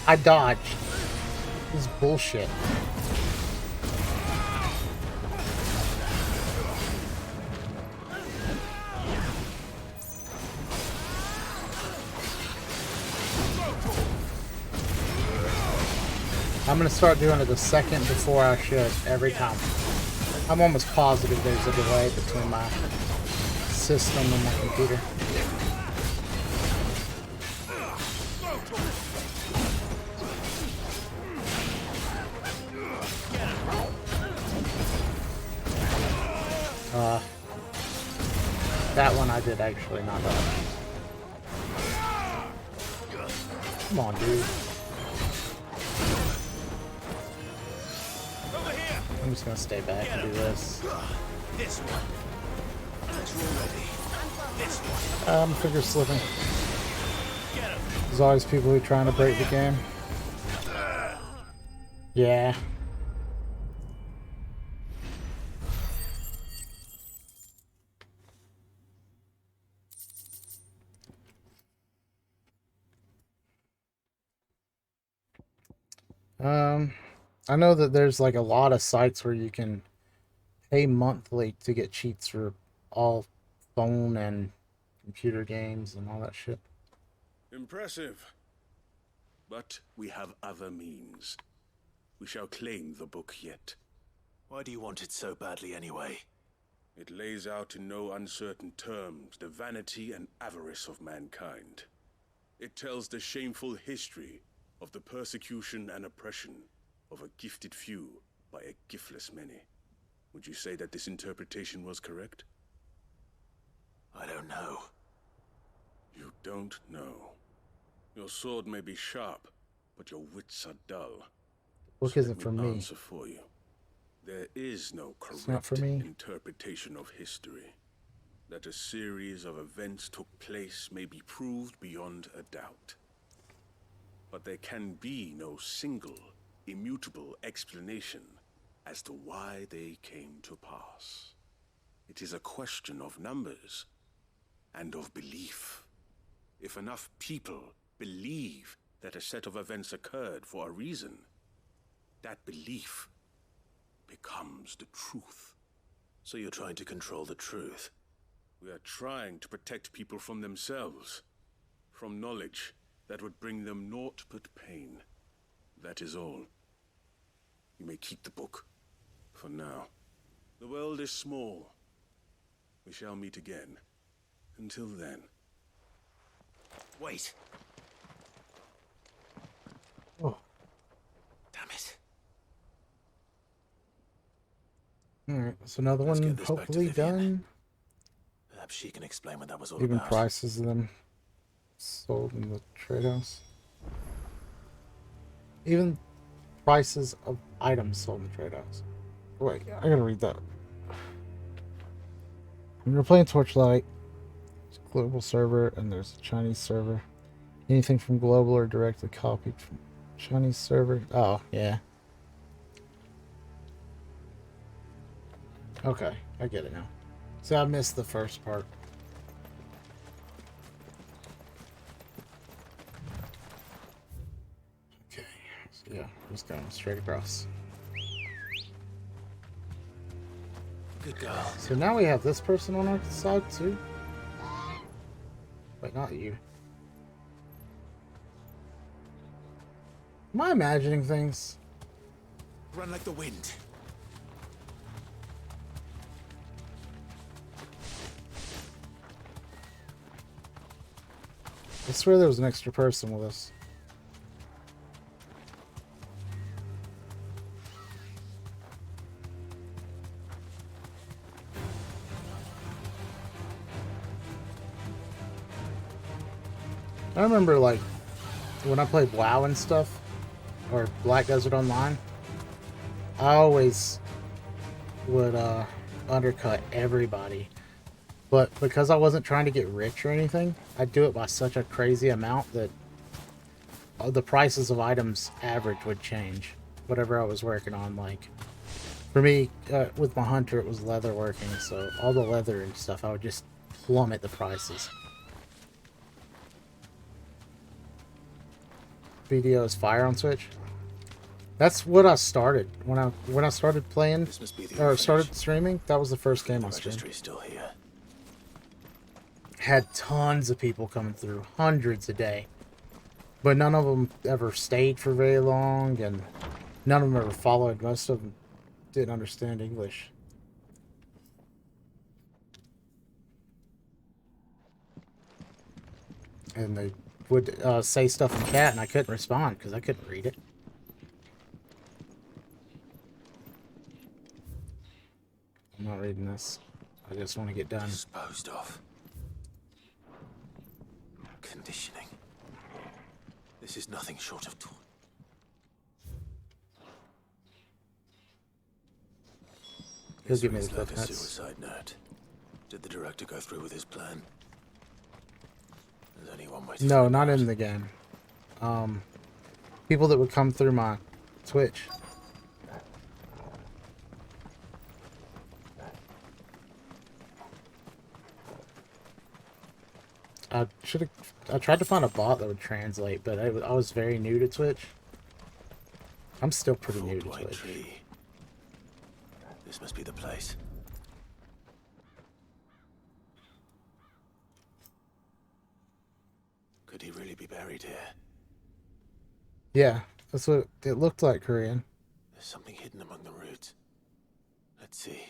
I dodged. This is bullshit. I'm gonna start doing it the second before I should every time. I'm almost positive there's a delay between my system and my computer. That one I did actually not dodge. Come on, dude. I'm just gonna stay back and do this. This one. This one. I'm figure slipping. There's always people who are trying to break the game. Yeah. I know that there's like a lot of sites where you can pay monthly to get cheats for all phone and computer games and all that shit. Impressive. But we have other means. We shall claim the book yet. Why do you want it so badly anyway? It lays out in no uncertain terms the vanity and avarice of mankind. It tells the shameful history of the persecution and oppression of a gifted few by a giftless many. Would you say that this interpretation was correct? I don't know. You don't know. Your sword may be sharp, but your wits are dull. Book So isn't let for me me. answer for you. There is no It's not for correct me. interpretation of history. That a series of events took place may be proved beyond a doubt. But there can be no single, immutable explanation as to why they came to pass. It is a question of numbers and of belief. If enough people believe that a set of events occurred for a reason, that belief becomes the truth. So you're trying to control the truth? We are trying to protect people from themselves, from knowledge that would bring them naught but pain. That is all. You may keep the book, for now. The world is small. We shall meet again. Until then. Wait. Oh. Damn it. Alright, so another Let's one get this back to hopefully Vivian. done. Perhaps she can explain what that was all Even about. prices of them sold in the trade house. Even prices of items sold in the trade house. Wait, I gotta read that. When you're playing Torchlight, there's a global server and there's a Chinese server. Anything from global or directly copied from Chinese server. Oh, yeah. Okay, I get it now. So I missed the first part. Okay, so yeah, I'm just going straight across. Good girl. So now we have this person on our side too? Wait, not you. Am I imagining things? Run like the wind. I swear there was an extra person with us. I remember, like, when I played WoW and stuff, or Black Desert Online, I always would undercut everybody. But because I wasn't trying to get rich or anything, I'd do it by such a crazy amount that the prices of items average would change. Whatever I was working on, like, for me, with my hunter, it was leather working, so all the leather and stuff, I would just plummet the prices. video is fire on Twitch. That's what I started when I started playing or started streaming. That was the first game I streamed. Still here. Had tons of people coming through, hundreds a day, but none of them ever stayed for very long, and none of them ever followed. Most of them didn't understand English. And they would say stuff in chat, and I couldn't respond because I couldn't read it. I'm not reading this. I just want to get done. Disposed of. Conditioning. This is nothing short of torture. He'll give me This the reads like a nuts. suicide note. Did the director go through with his plan? There's only one way to No, find not out. in the game. People that would come through my Twitch. I tried to find a bot that would translate, but I was very new to Twitch. I'm still pretty new to White Twitch. tree. This must be the place. Could he really be buried here? Yeah, that's what it looked like, Korean. There's something hidden among the roots. Let's see.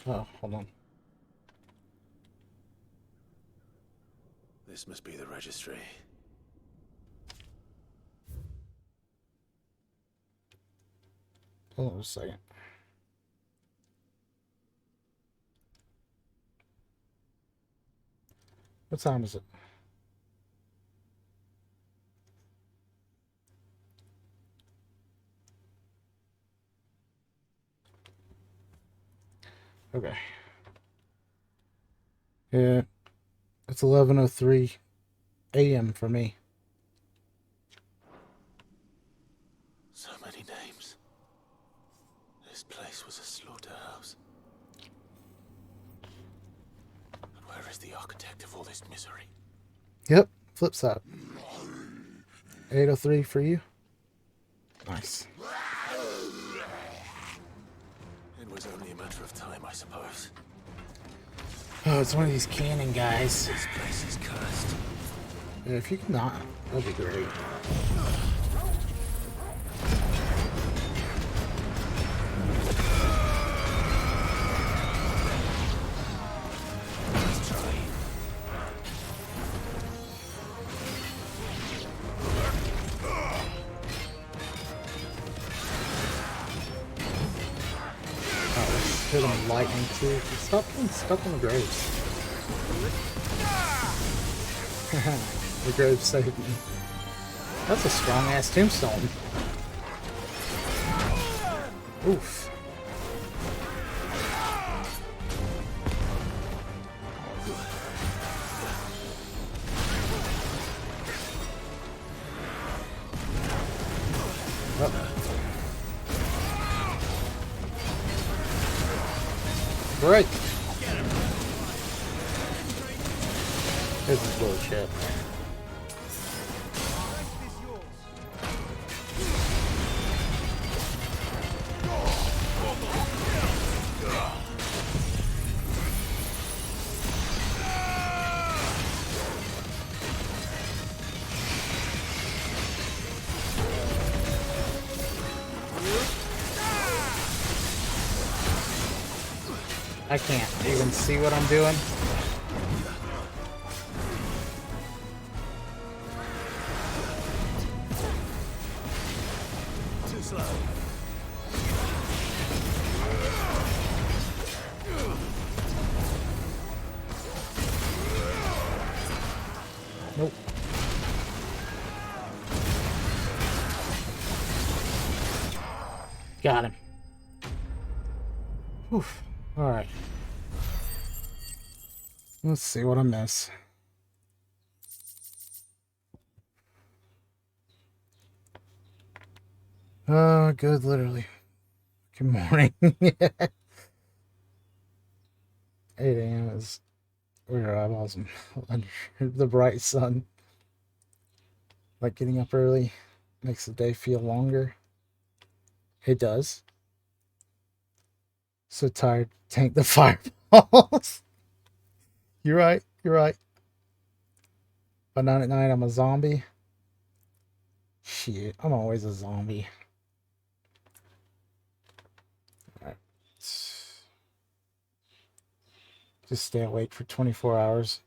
Oh, hold on. This must be the registry. Hold on a second. What time is it? Okay. Yeah, it's 11:03 a.m. for me. So many names. This place was a slaughterhouse. And where is the architect of all this misery? Yep, flip side. 8:03 for you. Nice. It was only a matter of time, I suppose. Oh, it's one of these cannon guys. This place is cursed. Yeah, if you can not, that'd be great. Let's try. Oh, let's hit him with lightning too. Stop getting stuck on the graves. The grave saved me. That's a strong ass tombstone. Oof. Right. This is bullshit. I can't even see what I'm doing. Too slow. Nope. Got him. Oof. All right. Let's see what I miss. Good, literally. Good morning. 8 a.m. is or your eyeballs under the bright sun. Like getting up early makes the day feel longer. It does. So tired. Tank the fireballs. You're right. You're right. But not at night, I'm a zombie. Shit, I'm always a zombie. Alright. Just stay awake for 24 hours.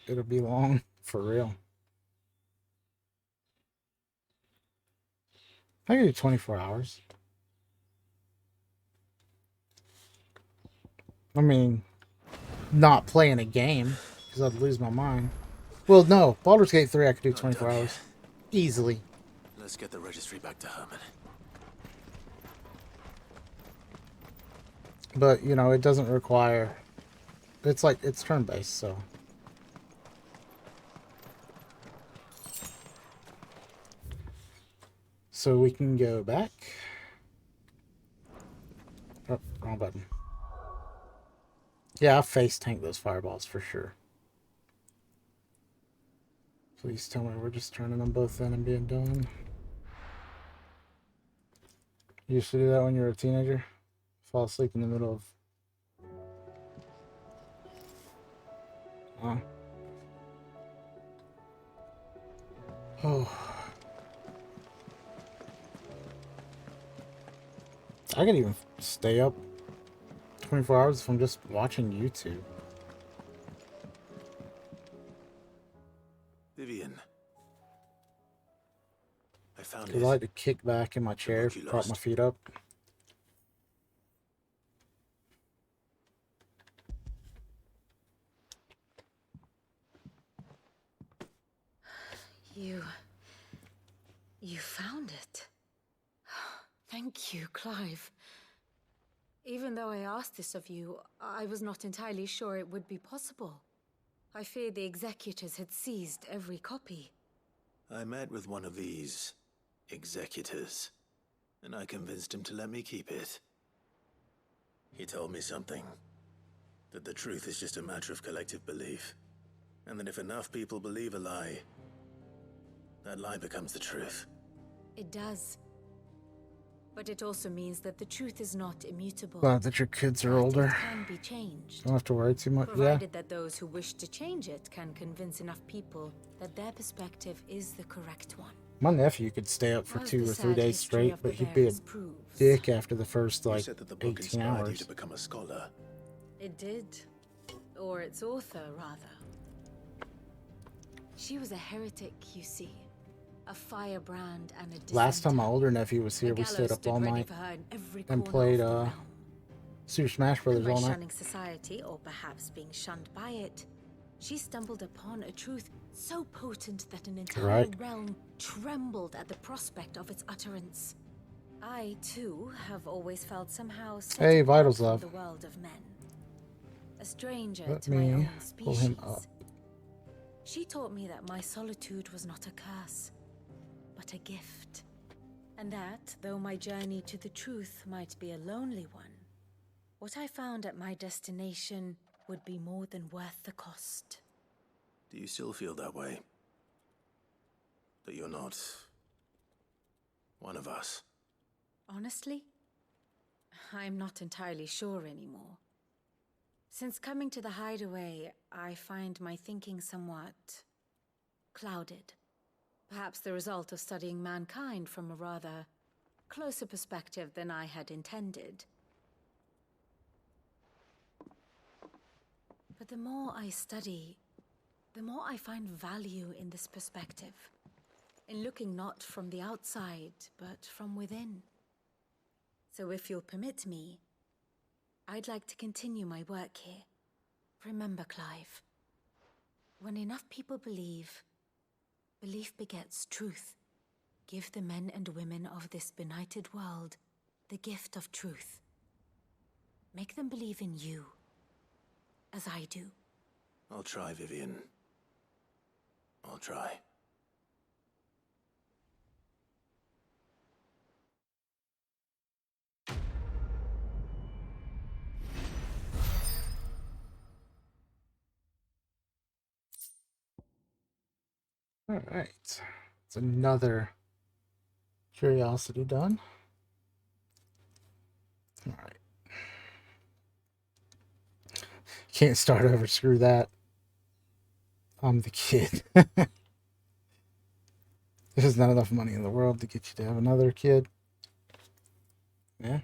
It'll be long, for real. I can do 24 hours. I mean, not playing a game, because I'd lose my mind. Well, no. Baldur's Gate 3, I could do 24 hours. Easily. Let's get the registry back to Herman. But, you know, it doesn't require... It's like, it's turn-based, so... So we can go back. Oh, wrong button. Yeah, I'll face tank those fireballs for sure. Please tell me we're just turning them both in and being done. You used to do that when you were a teenager? Fall asleep in the middle of... Oh. I can even stay up 24 hours if I'm just watching YouTube. Vivian. I found Because I like to kick back in my chair, prop my feet up. You found it. Thank you, Clive. Even though I asked this of you, I was not entirely sure it would be possible. I feared the executors had seized every copy. I met with one of these executors, and I convinced him to let me keep it. He told me something. That the truth is just a matter of collective belief. And that if enough people believe a lie, that lie becomes the truth. It does. But it also means that the truth is not immutable. Glad that your kids are older. It can be changed. Don't have to worry too much. Provided that those who wish to change it can convince enough people that their perspective is the correct one. My nephew could stay up for As 2 the or 3 sad days history straight, of the but he'd be a bearers proves. dick after the first, You like, said that the book 18 inspired you hours. to become a scholar. It did. Or its author, rather. She was a heretic, you see. A firebrand and a dissenter. Last time my older nephew was here, we stayed up all night and played Super Smash Brothers and by all night. shunning society, or perhaps being shunned by it, she stumbled upon a truth so potent that an entire realm trembled at the prospect of its utterance. I, too, have always felt somehow set apart Vitals from love. the world of men. A stranger Let to my me own pull species. him up. She taught me that my solitude was not a curse, but a gift. And that, though my journey to the truth might be a lonely one, what I found at my destination would be more than worth the cost. Do you still feel that way? That you're not one of us? Honestly, I'm not entirely sure anymore. Since coming to the hideaway, I find my thinking somewhat clouded. Perhaps the result of studying mankind from a rather closer perspective than I had intended. But the more I study, the more I find value in this perspective. In looking not from the outside, but from within. So if you'll permit me, I'd like to continue my work here. Remember, Clive, when enough people believe, belief begets truth. Give the men and women of this benighted world the gift of truth. Make them believe in you, as I do. I'll try, Vivian. I'll try. Alright. It's another curiosity done. Alright. Can't start over, screw that. I'm the kid. There's not enough money in the world to get you to have another kid. Yeah.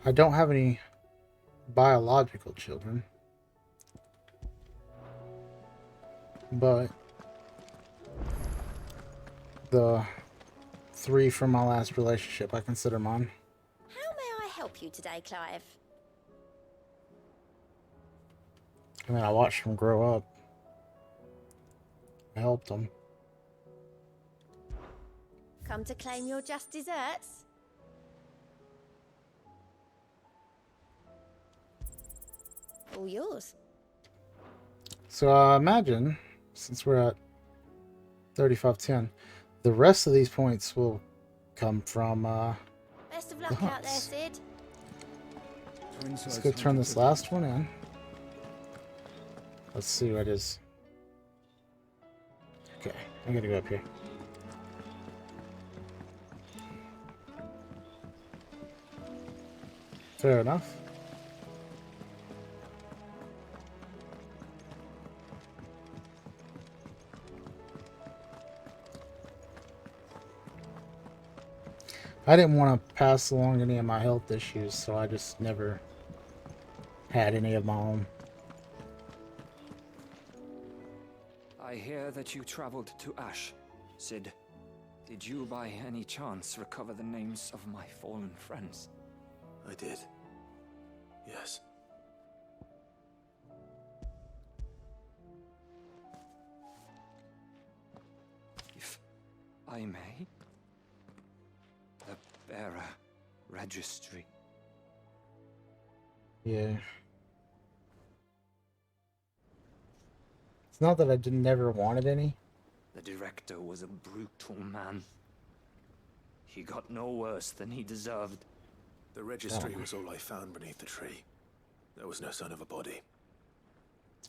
I don't have any biological children. But the 3 from my last relationship I consider mine. How may I help you today, Clive? I mean, I watched them grow up. I helped them. Come to claim your just desserts? All yours. So I imagine, since we're at 3510, the rest of these points will come from Best of luck out there, Sid. let's go turn this last one in. Let's see what it is. Okay, I'm gonna go up here. Fair enough. I didn't want to pass along any of my health issues, so I just never had any of my own. I hear that you traveled to Ash, Sid. Did you by any chance recover the names of my fallen friends? I did. Yes. If I may? The bearer registry. Yeah. It's not that I never wanted any. The director was a brutal man. He got no worse than he deserved. The registry was all I found beneath the tree. There was no sign of a body.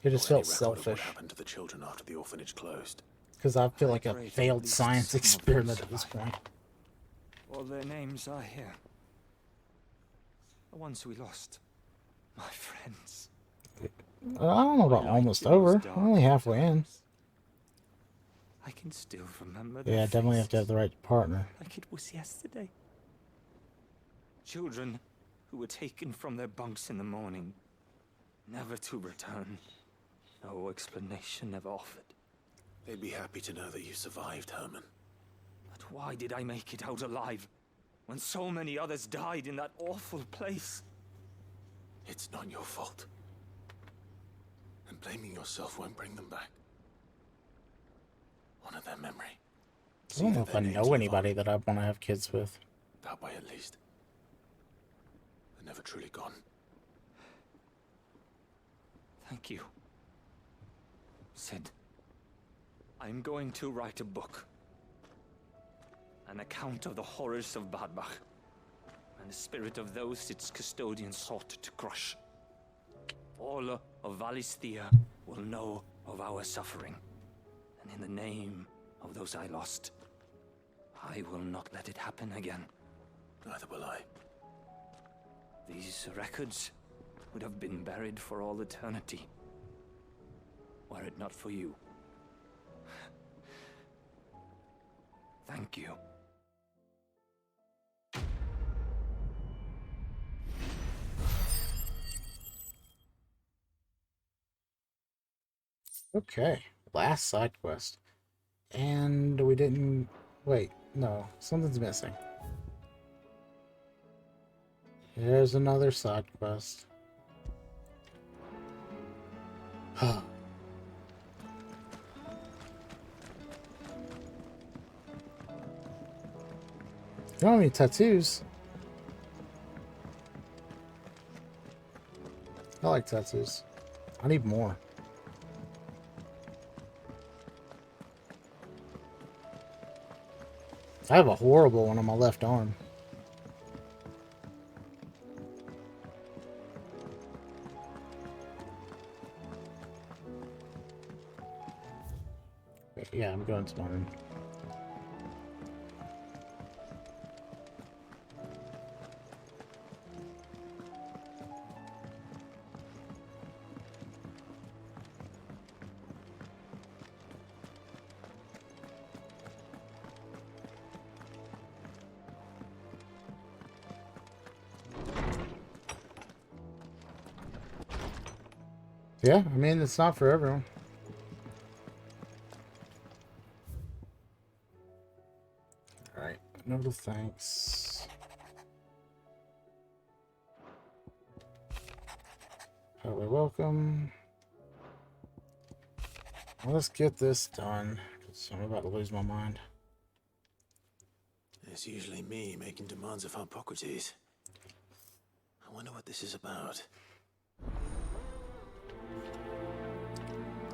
It just Or any felt record of selfish. what happened to the children after the orphanage closed. Because I feel like a pray to failed release science some of them experiment at this point. All their names are here. The ones we lost. My friends. I don't know about almost over. We're only halfway in. I can still remember Yeah, their definitely have to have the right partner. like it was yesterday. Children who were taken from their bunks in the morning, never to return. No explanation ever offered. They'd be happy to know that you survived, Herman. But why did I make it out alive when so many others died in that awful place? It's not your fault. And blaming yourself won't bring them back. Honor their memory. I don't know if I know anybody that I want to have kids with. That way at least. They're never truly gone. Thank you. Sid, I'm going to write a book. An account of the horrors of Badbach, and the spirit of those its custodians sought to crush. All of Valisthea will know of our suffering, and in the name of those I lost, I will not let it happen again. Neither will I. These records would have been buried for all eternity, were it not for you. Thank you. Okay, last side quest. And we didn't... Wait, no, something's missing. There's another side quest. You don't have any tattoos. I like tattoos. I need more. I have a horrible one on my left arm. Yeah, I'm going to my room. Yeah, I mean, it's not for everyone. Alright, no thanks. Highly welcome. Well, let's get this done, because I'm about to lose my mind. It's usually me making demands of Harpocrates. I wonder what this is about.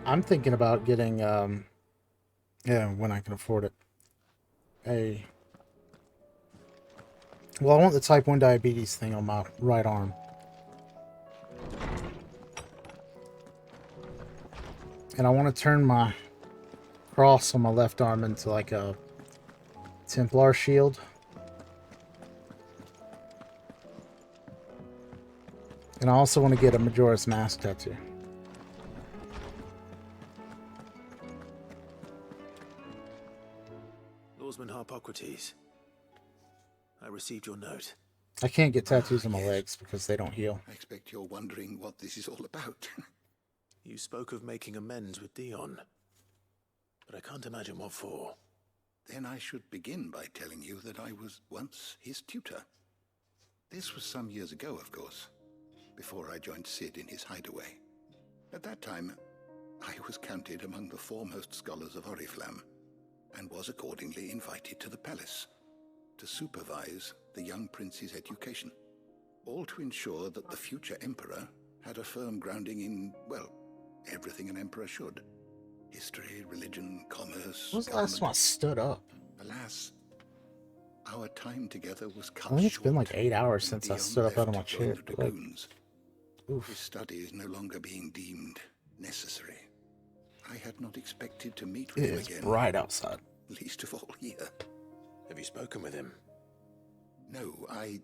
I'm thinking about getting, yeah, when I can afford it, well, I want the type 1 diabetes thing on my right arm. And I want to turn my cross on my left arm into like a Templar shield. And I also want to get a Majora's Mask tattoo. Lordsman Harpocrates, I received your note. I can't get tattoos on my legs because they don't heal. I expect you're wondering what this is all about. You spoke of making amends with Dion, but I can't imagine what for. Then I should begin by telling you that I was once his tutor. This was some years ago, of course, before I joined Cid in his hideaway. At that time, I was counted among the foremost scholars of Oriflamme, and was accordingly invited to the palace to supervise the young prince's education, all to ensure that the future emperor had a firm grounding in, well, everything an emperor should. History, religion, commerce, When was the last time I stood up? Alas, our time together was cut I think it's short. been like 8 hours since I Dion stood up out of left my to join chair. the Like, dragoons. oof. His studies no longer being deemed necessary. I had not expected to meet with It him is again. bright outside. Least of all here. Have you spoken with him? No, I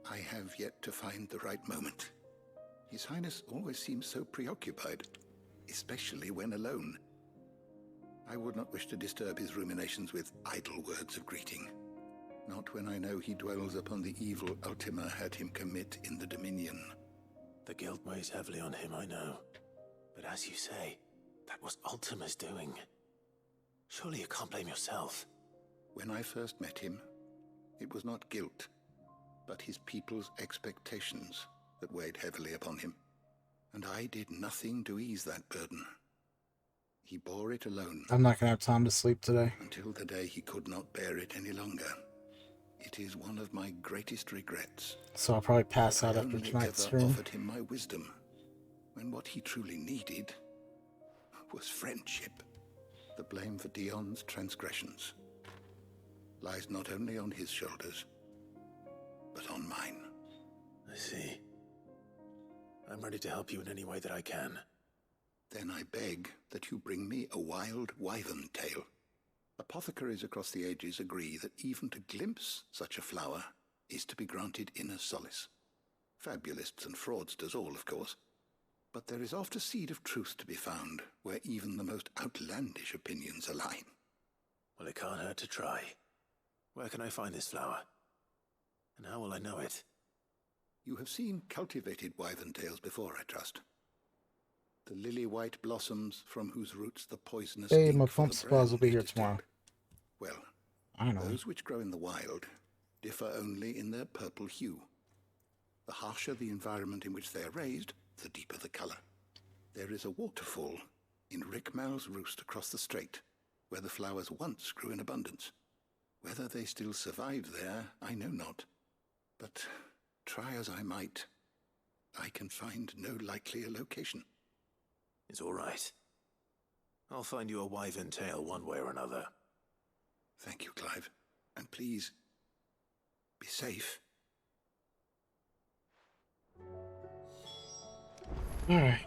have yet to find the right moment. His Highness always seems so preoccupied, especially when alone. I would not wish to disturb his ruminations with idle words of greeting. Not when I know he dwells upon the evil Ultima had him commit in the Dominion. The guilt weighs heavily on him, I know. But as you say, that was Ultima's doing. Surely you can't blame yourself. When I first met him, it was not guilt, but his people's expectations that weighed heavily upon him. And I did nothing to ease that burden. He bore it alone. I'm not gonna have time to sleep today. Until the day he could not bear it any longer. It is one of my greatest regrets. So I'll probably pass out I after only tonight's ever stream. offered him my wisdom, when what he truly needed was friendship. The blame for Dion's transgressions lies not only on his shoulders, but on mine. I see. I'm ready to help you in any way that I can. Then I beg that you bring me a wild wyvern tail. Apothecaries across the ages agree that even to glimpse such a flower is to be granted inner solace. Fabulists and fraudsters all, of course. But there is oft a seed of truth to be found where even the most outlandish opinions align. Well, it can't hurt to try. Where can I find this flower? And how will I know it? You have seen cultivated wyvern tails before, I trust. The lily-white blossoms from whose roots the poisonous Hey, ink my for pump the supplies will brand be is here distilled. tomorrow. Well, I know. those which grow in the wild differ only in their purple hue. The harsher the environment in which they are raised, the deeper the color. There is a waterfall in Rickmal's Roost across the strait, where the flowers once grew in abundance. Whether they still survive there, I know not. But try as I might, I can find no likelier location. It's all right. I'll find you a wyvern tail one way or another. Thank you, Clive. And please, be safe. Alright.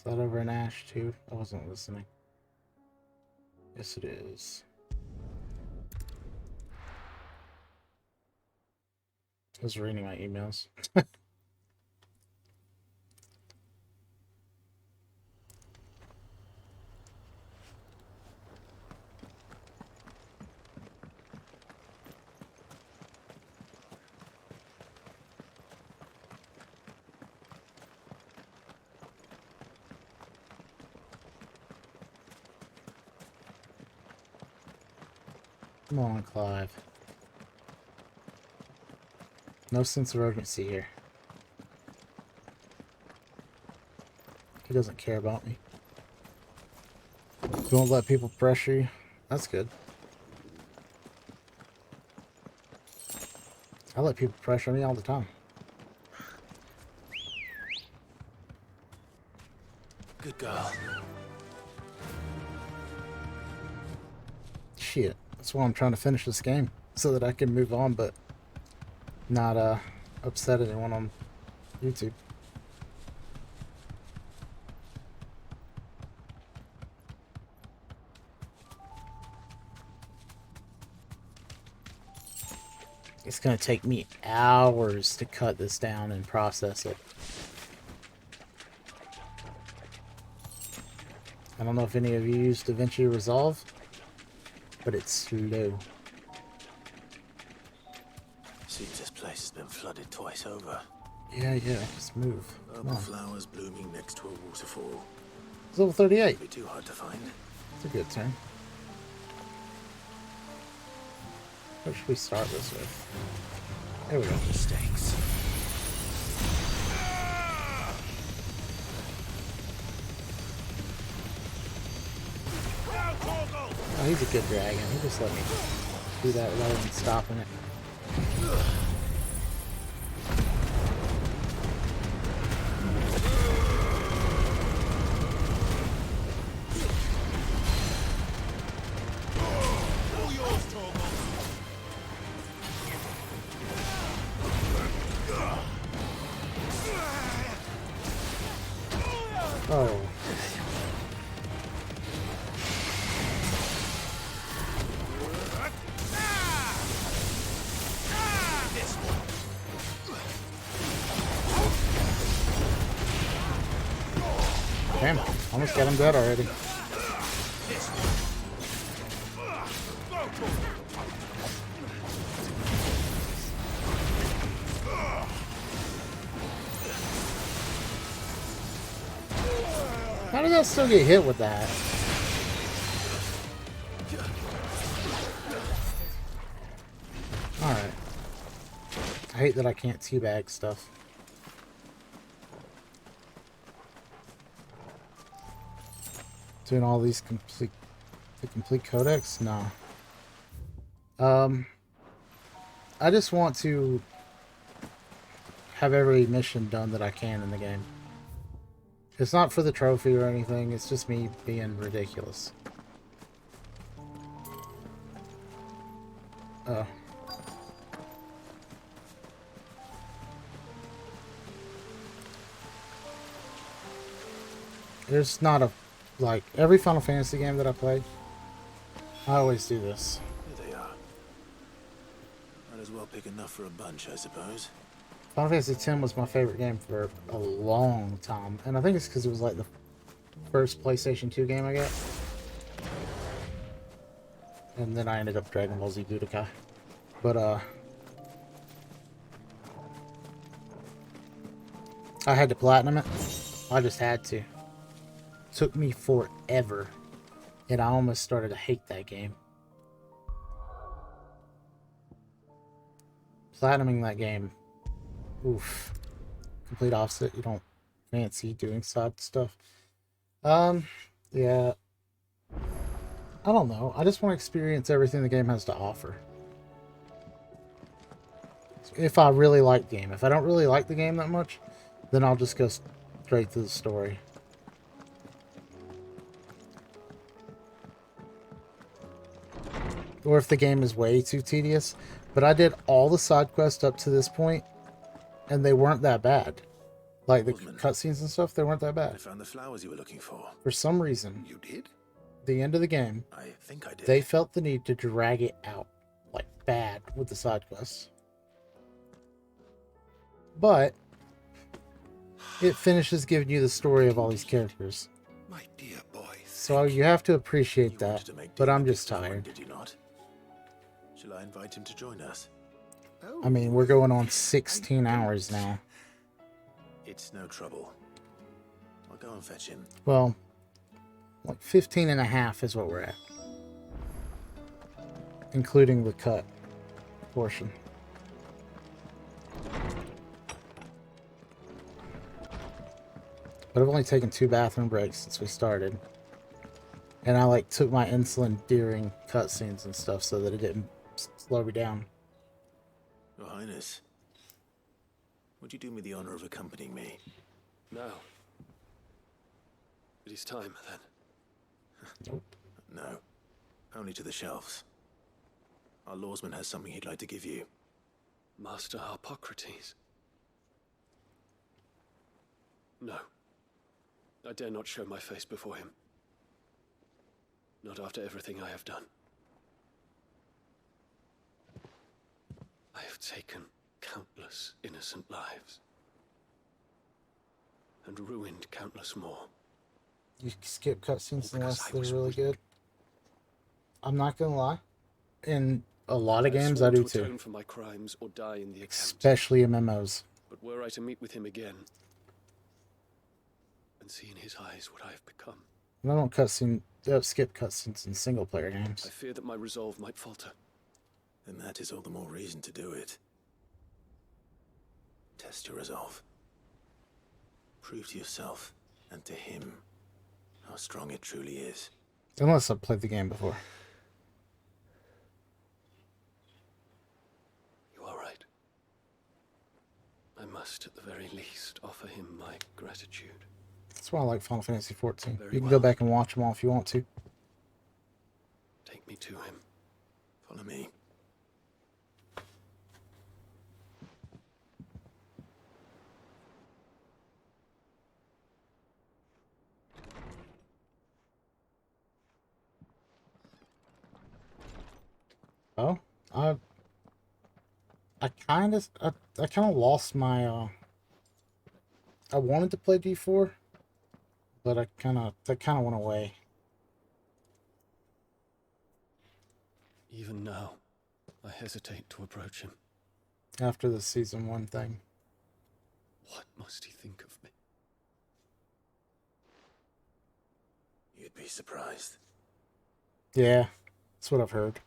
Is that over in Ash too? I wasn't listening. Yes, it is. I was reading my emails. Come on, Clive. No sense of urgency here. He doesn't care about me. Don't let people pressure you. That's good. I let people pressure me all the time. Good girl. Shit. That's why I'm trying to finish this game. So that I can move on, but not upset anyone on YouTube. It's gonna take me hours to cut this down and process it. I don't know if any of you use DaVinci Resolve, but it's slow. Seems this place has been flooded twice over. Yeah, just move. Come Purple on. flowers blooming next to a waterfall. It's level 38. Be too hard to find. It's a good turn. What should we start this with? There we go. Mistakes. Oh, he's a good dragon. He just let me do that rather than stopping it. Oh. Damn, almost got him dead already. How did that still get hit with that? Alright. I hate that I can't teabag stuff. Doing all these complete codex? No. I just want to have every mission done that I can in the game. It's not for the trophy or anything, it's just me being ridiculous. Oh. There's not a... Like, every Final Fantasy game that I play, I always do this. Here they are. Might as well pick enough for a bunch, I suppose. Final Fantasy X was my favorite game for a long time. And I think it's because it was like the first PlayStation 2 game I got. And then I ended up Dragon Ball Z Budokai. But, I had to platinum it. I just had to. Took me forever. And I almost started to hate that game. Platinuming that game. Oof. Complete opposite. You don't fancy doing side stuff. Yeah. I don't know. I just want to experience everything the game has to offer. If I really like the game. If I don't really like the game that much, then I'll just go straight to the story. Or if the game is way too tedious. But I did all the side quests up to this point, and they weren't that bad. Like the Osman, cutscenes and stuff, they weren't that I bad. found the flowers you were looking for. For some reason, You did? the end of the game, I think I did. they felt the need to drag it out, like bad, with the side quests. But it finishes giving you the story of all these characters. My dear boy. So you have to appreciate that, but I'm just tired. Did you not? Shall I invite him to join us? I mean, we're going on 16 hours now. It's no trouble. I'll go and fetch him. Well, like 15 and a half is what we're at. Including the cut portion. But I've only taken 2 bathroom breaks since we started. And I like took my insulin during cutscenes and stuff so that it didn't slow me down. Your Highness, would you do me the honor of accompanying me? Now. It is time, then. Nope. No. Only to the shelves. Our lawsman has something he'd like to give you. Master Harpocrates. No. I dare not show my face before him. Not after everything I have done. I have taken countless innocent lives. And ruined countless more. You skip cutscenes unless I they're was really weak. good. I'm not gonna lie. In a lot of I have games, sworn I do to atone too. for my crimes or die in the attempt. Especially in MMOs. But were I to meet with him again, and see in his eyes what I have become, I don't skip cutscenes in single player games. I fear that my resolve might falter. Then that is all the more reason to do it. Test your resolve. Prove to yourself and to him how strong it truly is. Unless I've played the game before. You are right. I must, at the very least, offer him my gratitude. That's why I like Final Fantasy XIV. Very You can well. go back and watch them all if you want to. Take me to him. Follow me. Oh, I kind of lost my I wanted to play D4, but that kind of went away. Even now, I hesitate to approach him. After the season 1 thing. What must he think of me? You'd be surprised. Yeah, that's what I've heard.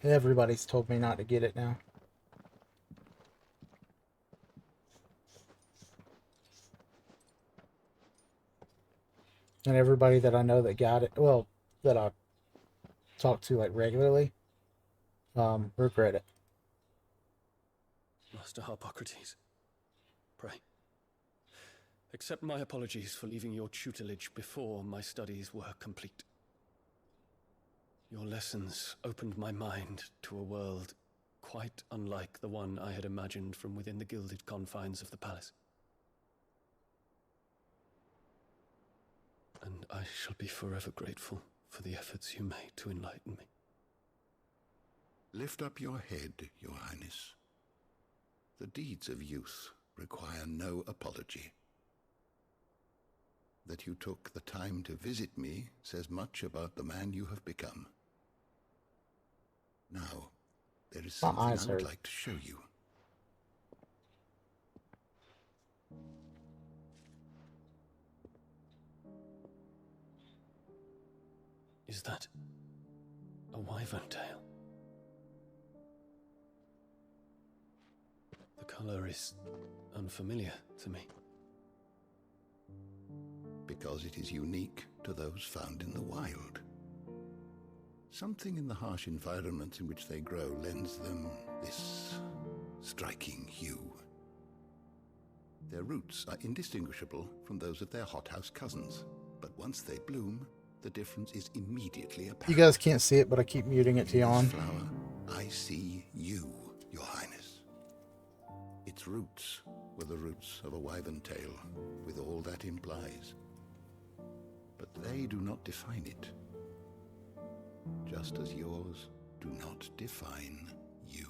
Everybody's told me not to get it now. And everybody that I know that got it, well, that I talk to like regularly, regret it. Master Harpocrates, pray. Accept my apologies for leaving your tutelage before my studies were complete. Your lessons opened my mind to a world quite unlike the one I had imagined from within the gilded confines of the palace. And I shall be forever grateful for the efforts you made to enlighten me. Lift up your head, Your Highness. The deeds of youth require no apology. That you took the time to visit me says much about the man you have become. Now, there is something I would like to show you. Is that a wyvern tail? The color is unfamiliar to me. Because it is unique to those found in the wild. Something in the harsh environments in which they grow lends them this striking hue. Their roots are indistinguishable from those of their hothouse cousins, but once they bloom, the difference is immediately apparent. You guys can't see it, but I keep muting it to yawn. Flower, I see you. Your Highness. Its roots were the roots of a wyvern tale, with all that implies. But they do not define it, just as yours do not define you.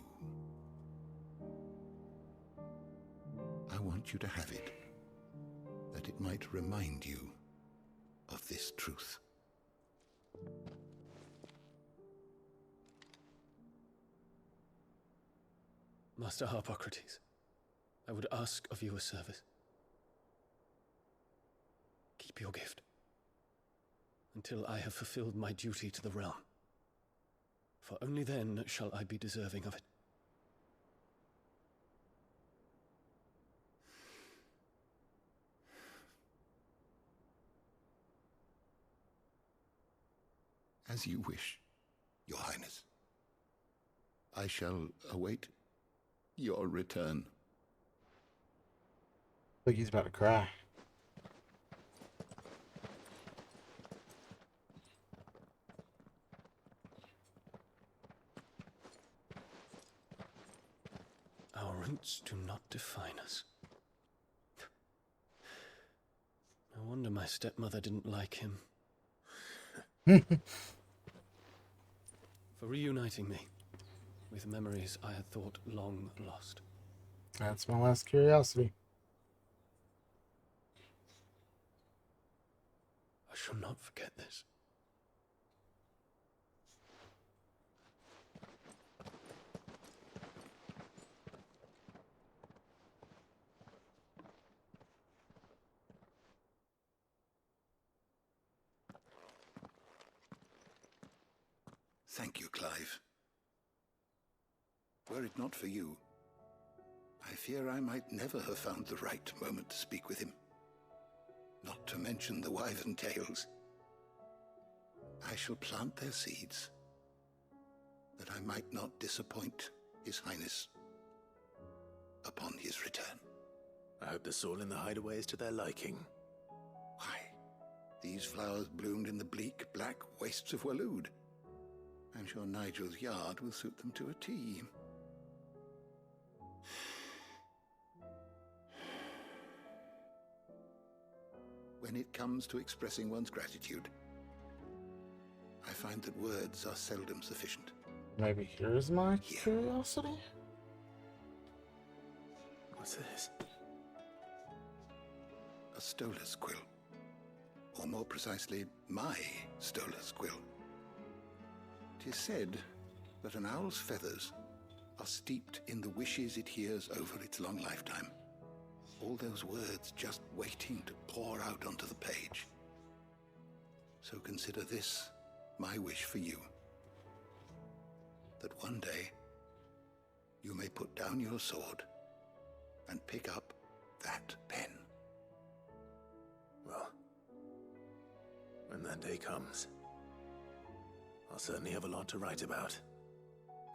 I want you to have it, that it might remind you of this truth. Master Harpocrates, I would ask of you a service. Keep your gift until I have fulfilled my duty to the realm, for only then shall I be deserving of it. As you wish, Your Highness. I shall await your return. Look, he's about to cry. Our roots do not define us. No wonder my stepmother didn't like him. For reuniting me with memories I had thought long lost. That's my last curiosity. I shall not forget this. Thank you, Clive. Were it not for you, I fear I might never have found the right moment to speak with him. Not to mention the wyvern tales. I shall plant their seeds, that I might not disappoint His Highness upon his return. I hope the soil in the hideaway is to their liking. Why, these flowers bloomed in the bleak, black wastes of Waloed. I'm sure Nigel's yard will suit them to a T. When it comes to expressing one's gratitude, I find that words are seldom sufficient. Maybe here's my curiosity? What's this? A stolas quill. Or more precisely, my stolas quill. 'Tis said that an owl's feathers are steeped in the wishes it hears over its long lifetime. All those words just waiting to pour out onto the page. So consider this my wish for you. That one day you may put down your sword and pick up that pen. Well, when that day comes, I'll certainly have a lot to write about.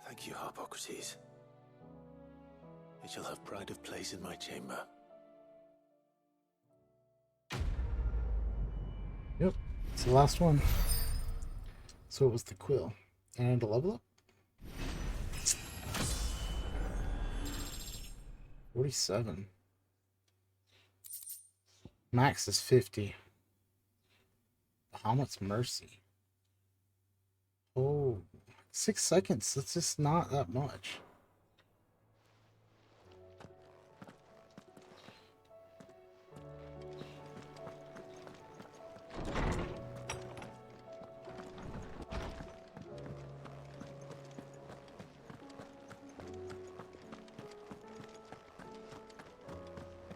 Thank you, Harpocrates. It shall have pride of place in my chamber. Yep, it's the last one. So it was the quill. And a level up? 47. Max is 50. Bahamut's Mercy. Oh, 6 seconds. That's just not that much.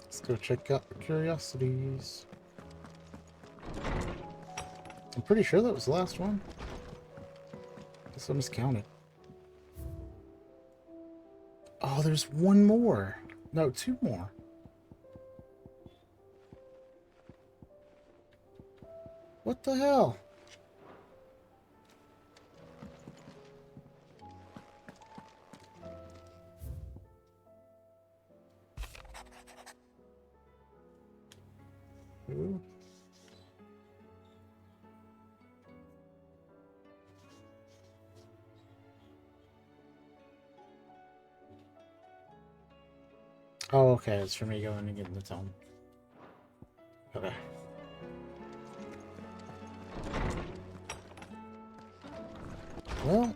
Let's go check out the curiosities. I'm pretty sure that was the last one. Guess I miscounted. Oh, there's one more. No, two more. What the hell? Ooh. Oh, okay. It's for me going and getting the tome. Okay. Well.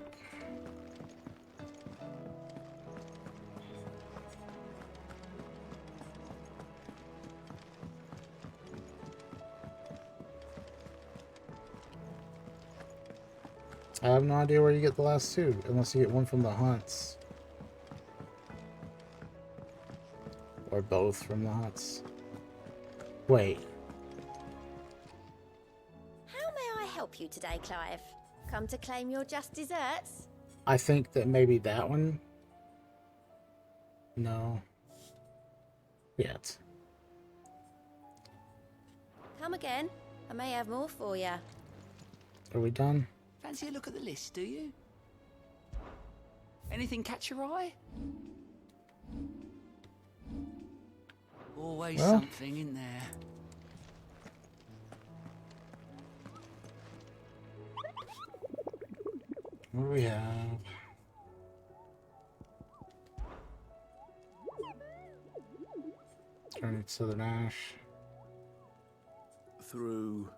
I have no idea where you get the last two, unless you get one from the hunts. Or both from the hunts. Wait. How may I help you today, Clive? Come to claim your just desserts? I think that maybe that one. No. Yet. Come again. I may have more for you. Are we done? Fancy a look at the list, do you? Anything catch your eye? Always something in there. What do we have? Turning to Southern Ash. Through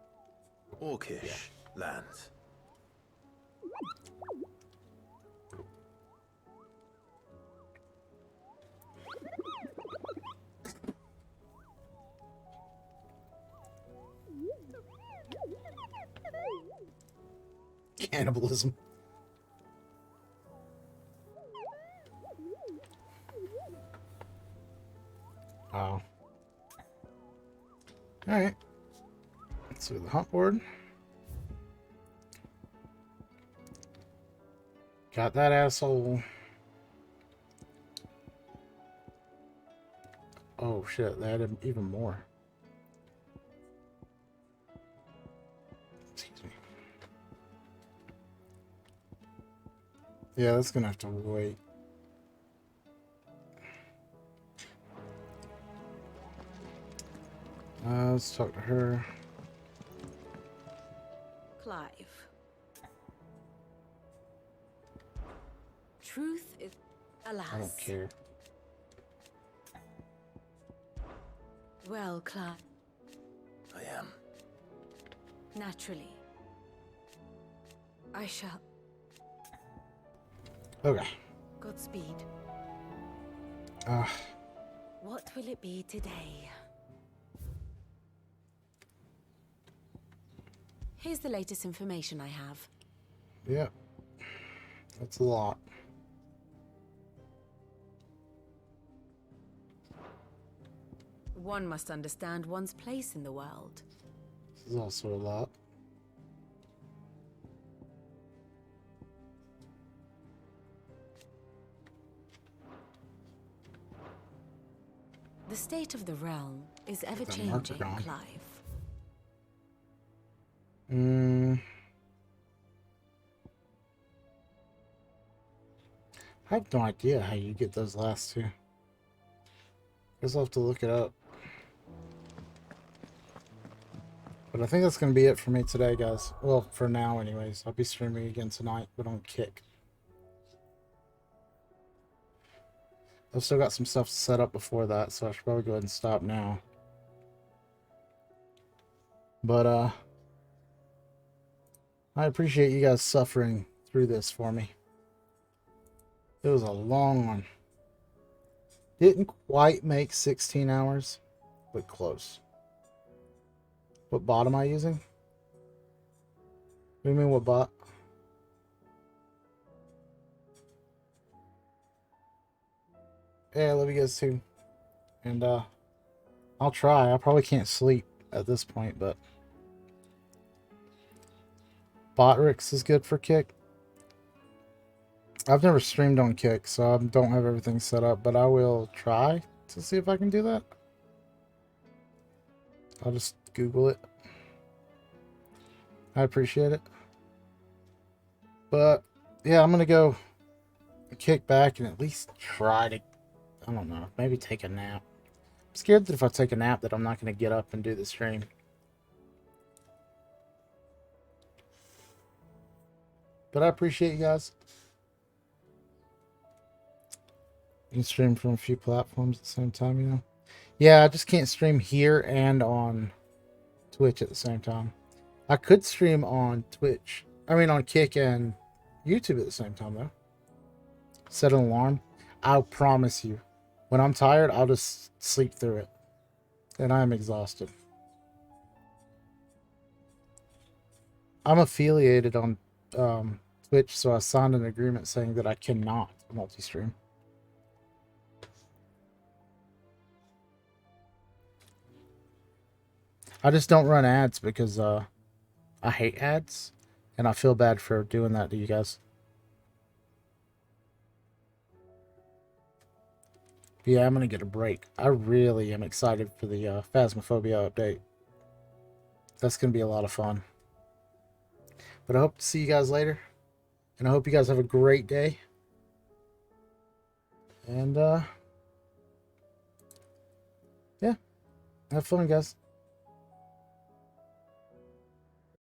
Orcish lands. Cannibalism. Oh. Alright. Let's do the hunt board. Got that asshole. Oh shit, they had even more. Excuse me. Yeah, that's gonna have to wait. Let's talk to her. Clive. Truth is, alas. I don't care. Well, Clive. I am. Naturally. I shall. Okay. Godspeed. Ah. What will it be today? Here's the latest information I have. Yep. That's a lot. One must understand one's place in the world. This is also a lot. The state of the realm is ever The marks are changing, gone. Clive. I have no idea how you get those last two. Guess I'll have to look it up. But I think that's going to be it for me today, guys. Well, for now anyways. I'll be streaming again tonight, but on Kick. I've still got some stuff set up before that, so I should probably go ahead and stop now. But, I appreciate you guys suffering through this for me. It was a long one. Didn't quite make 16 hours, but close. What bot am I using? What do you mean, what bot? Yeah, I love you guys too. And, I'll try. I probably can't sleep at this point, but Botrix is good for Kick. I've never streamed on Kick, so I don't have everything set up, but I will try to see if I can do that. I'll just Google it. I appreciate it. But, yeah, I'm going to go kick back and at least try to, I don't know, maybe take a nap. I'm scared that if I take a nap that I'm not going to get up and do the stream. But I appreciate you guys. can stream from a few platforms at the same time, you know? Yeah, I just can't stream here and on Twitch at the same time. I could stream on Twitch. I mean, on Kick and YouTube at the same time, though. Set an alarm. I'll promise you, when I'm tired, I'll just sleep through it. And I'm exhausted. I'm affiliated on Twitch, so I signed an agreement saying that I cannot multi-stream. I just don't run ads because I hate ads, and I feel bad for doing that to you guys. But yeah, I'm gonna get a break. I really am excited for the Phasmophobia update. That's gonna be a lot of fun. But I hope to see you guys later, and I hope you guys have a great day. And yeah, have fun, guys.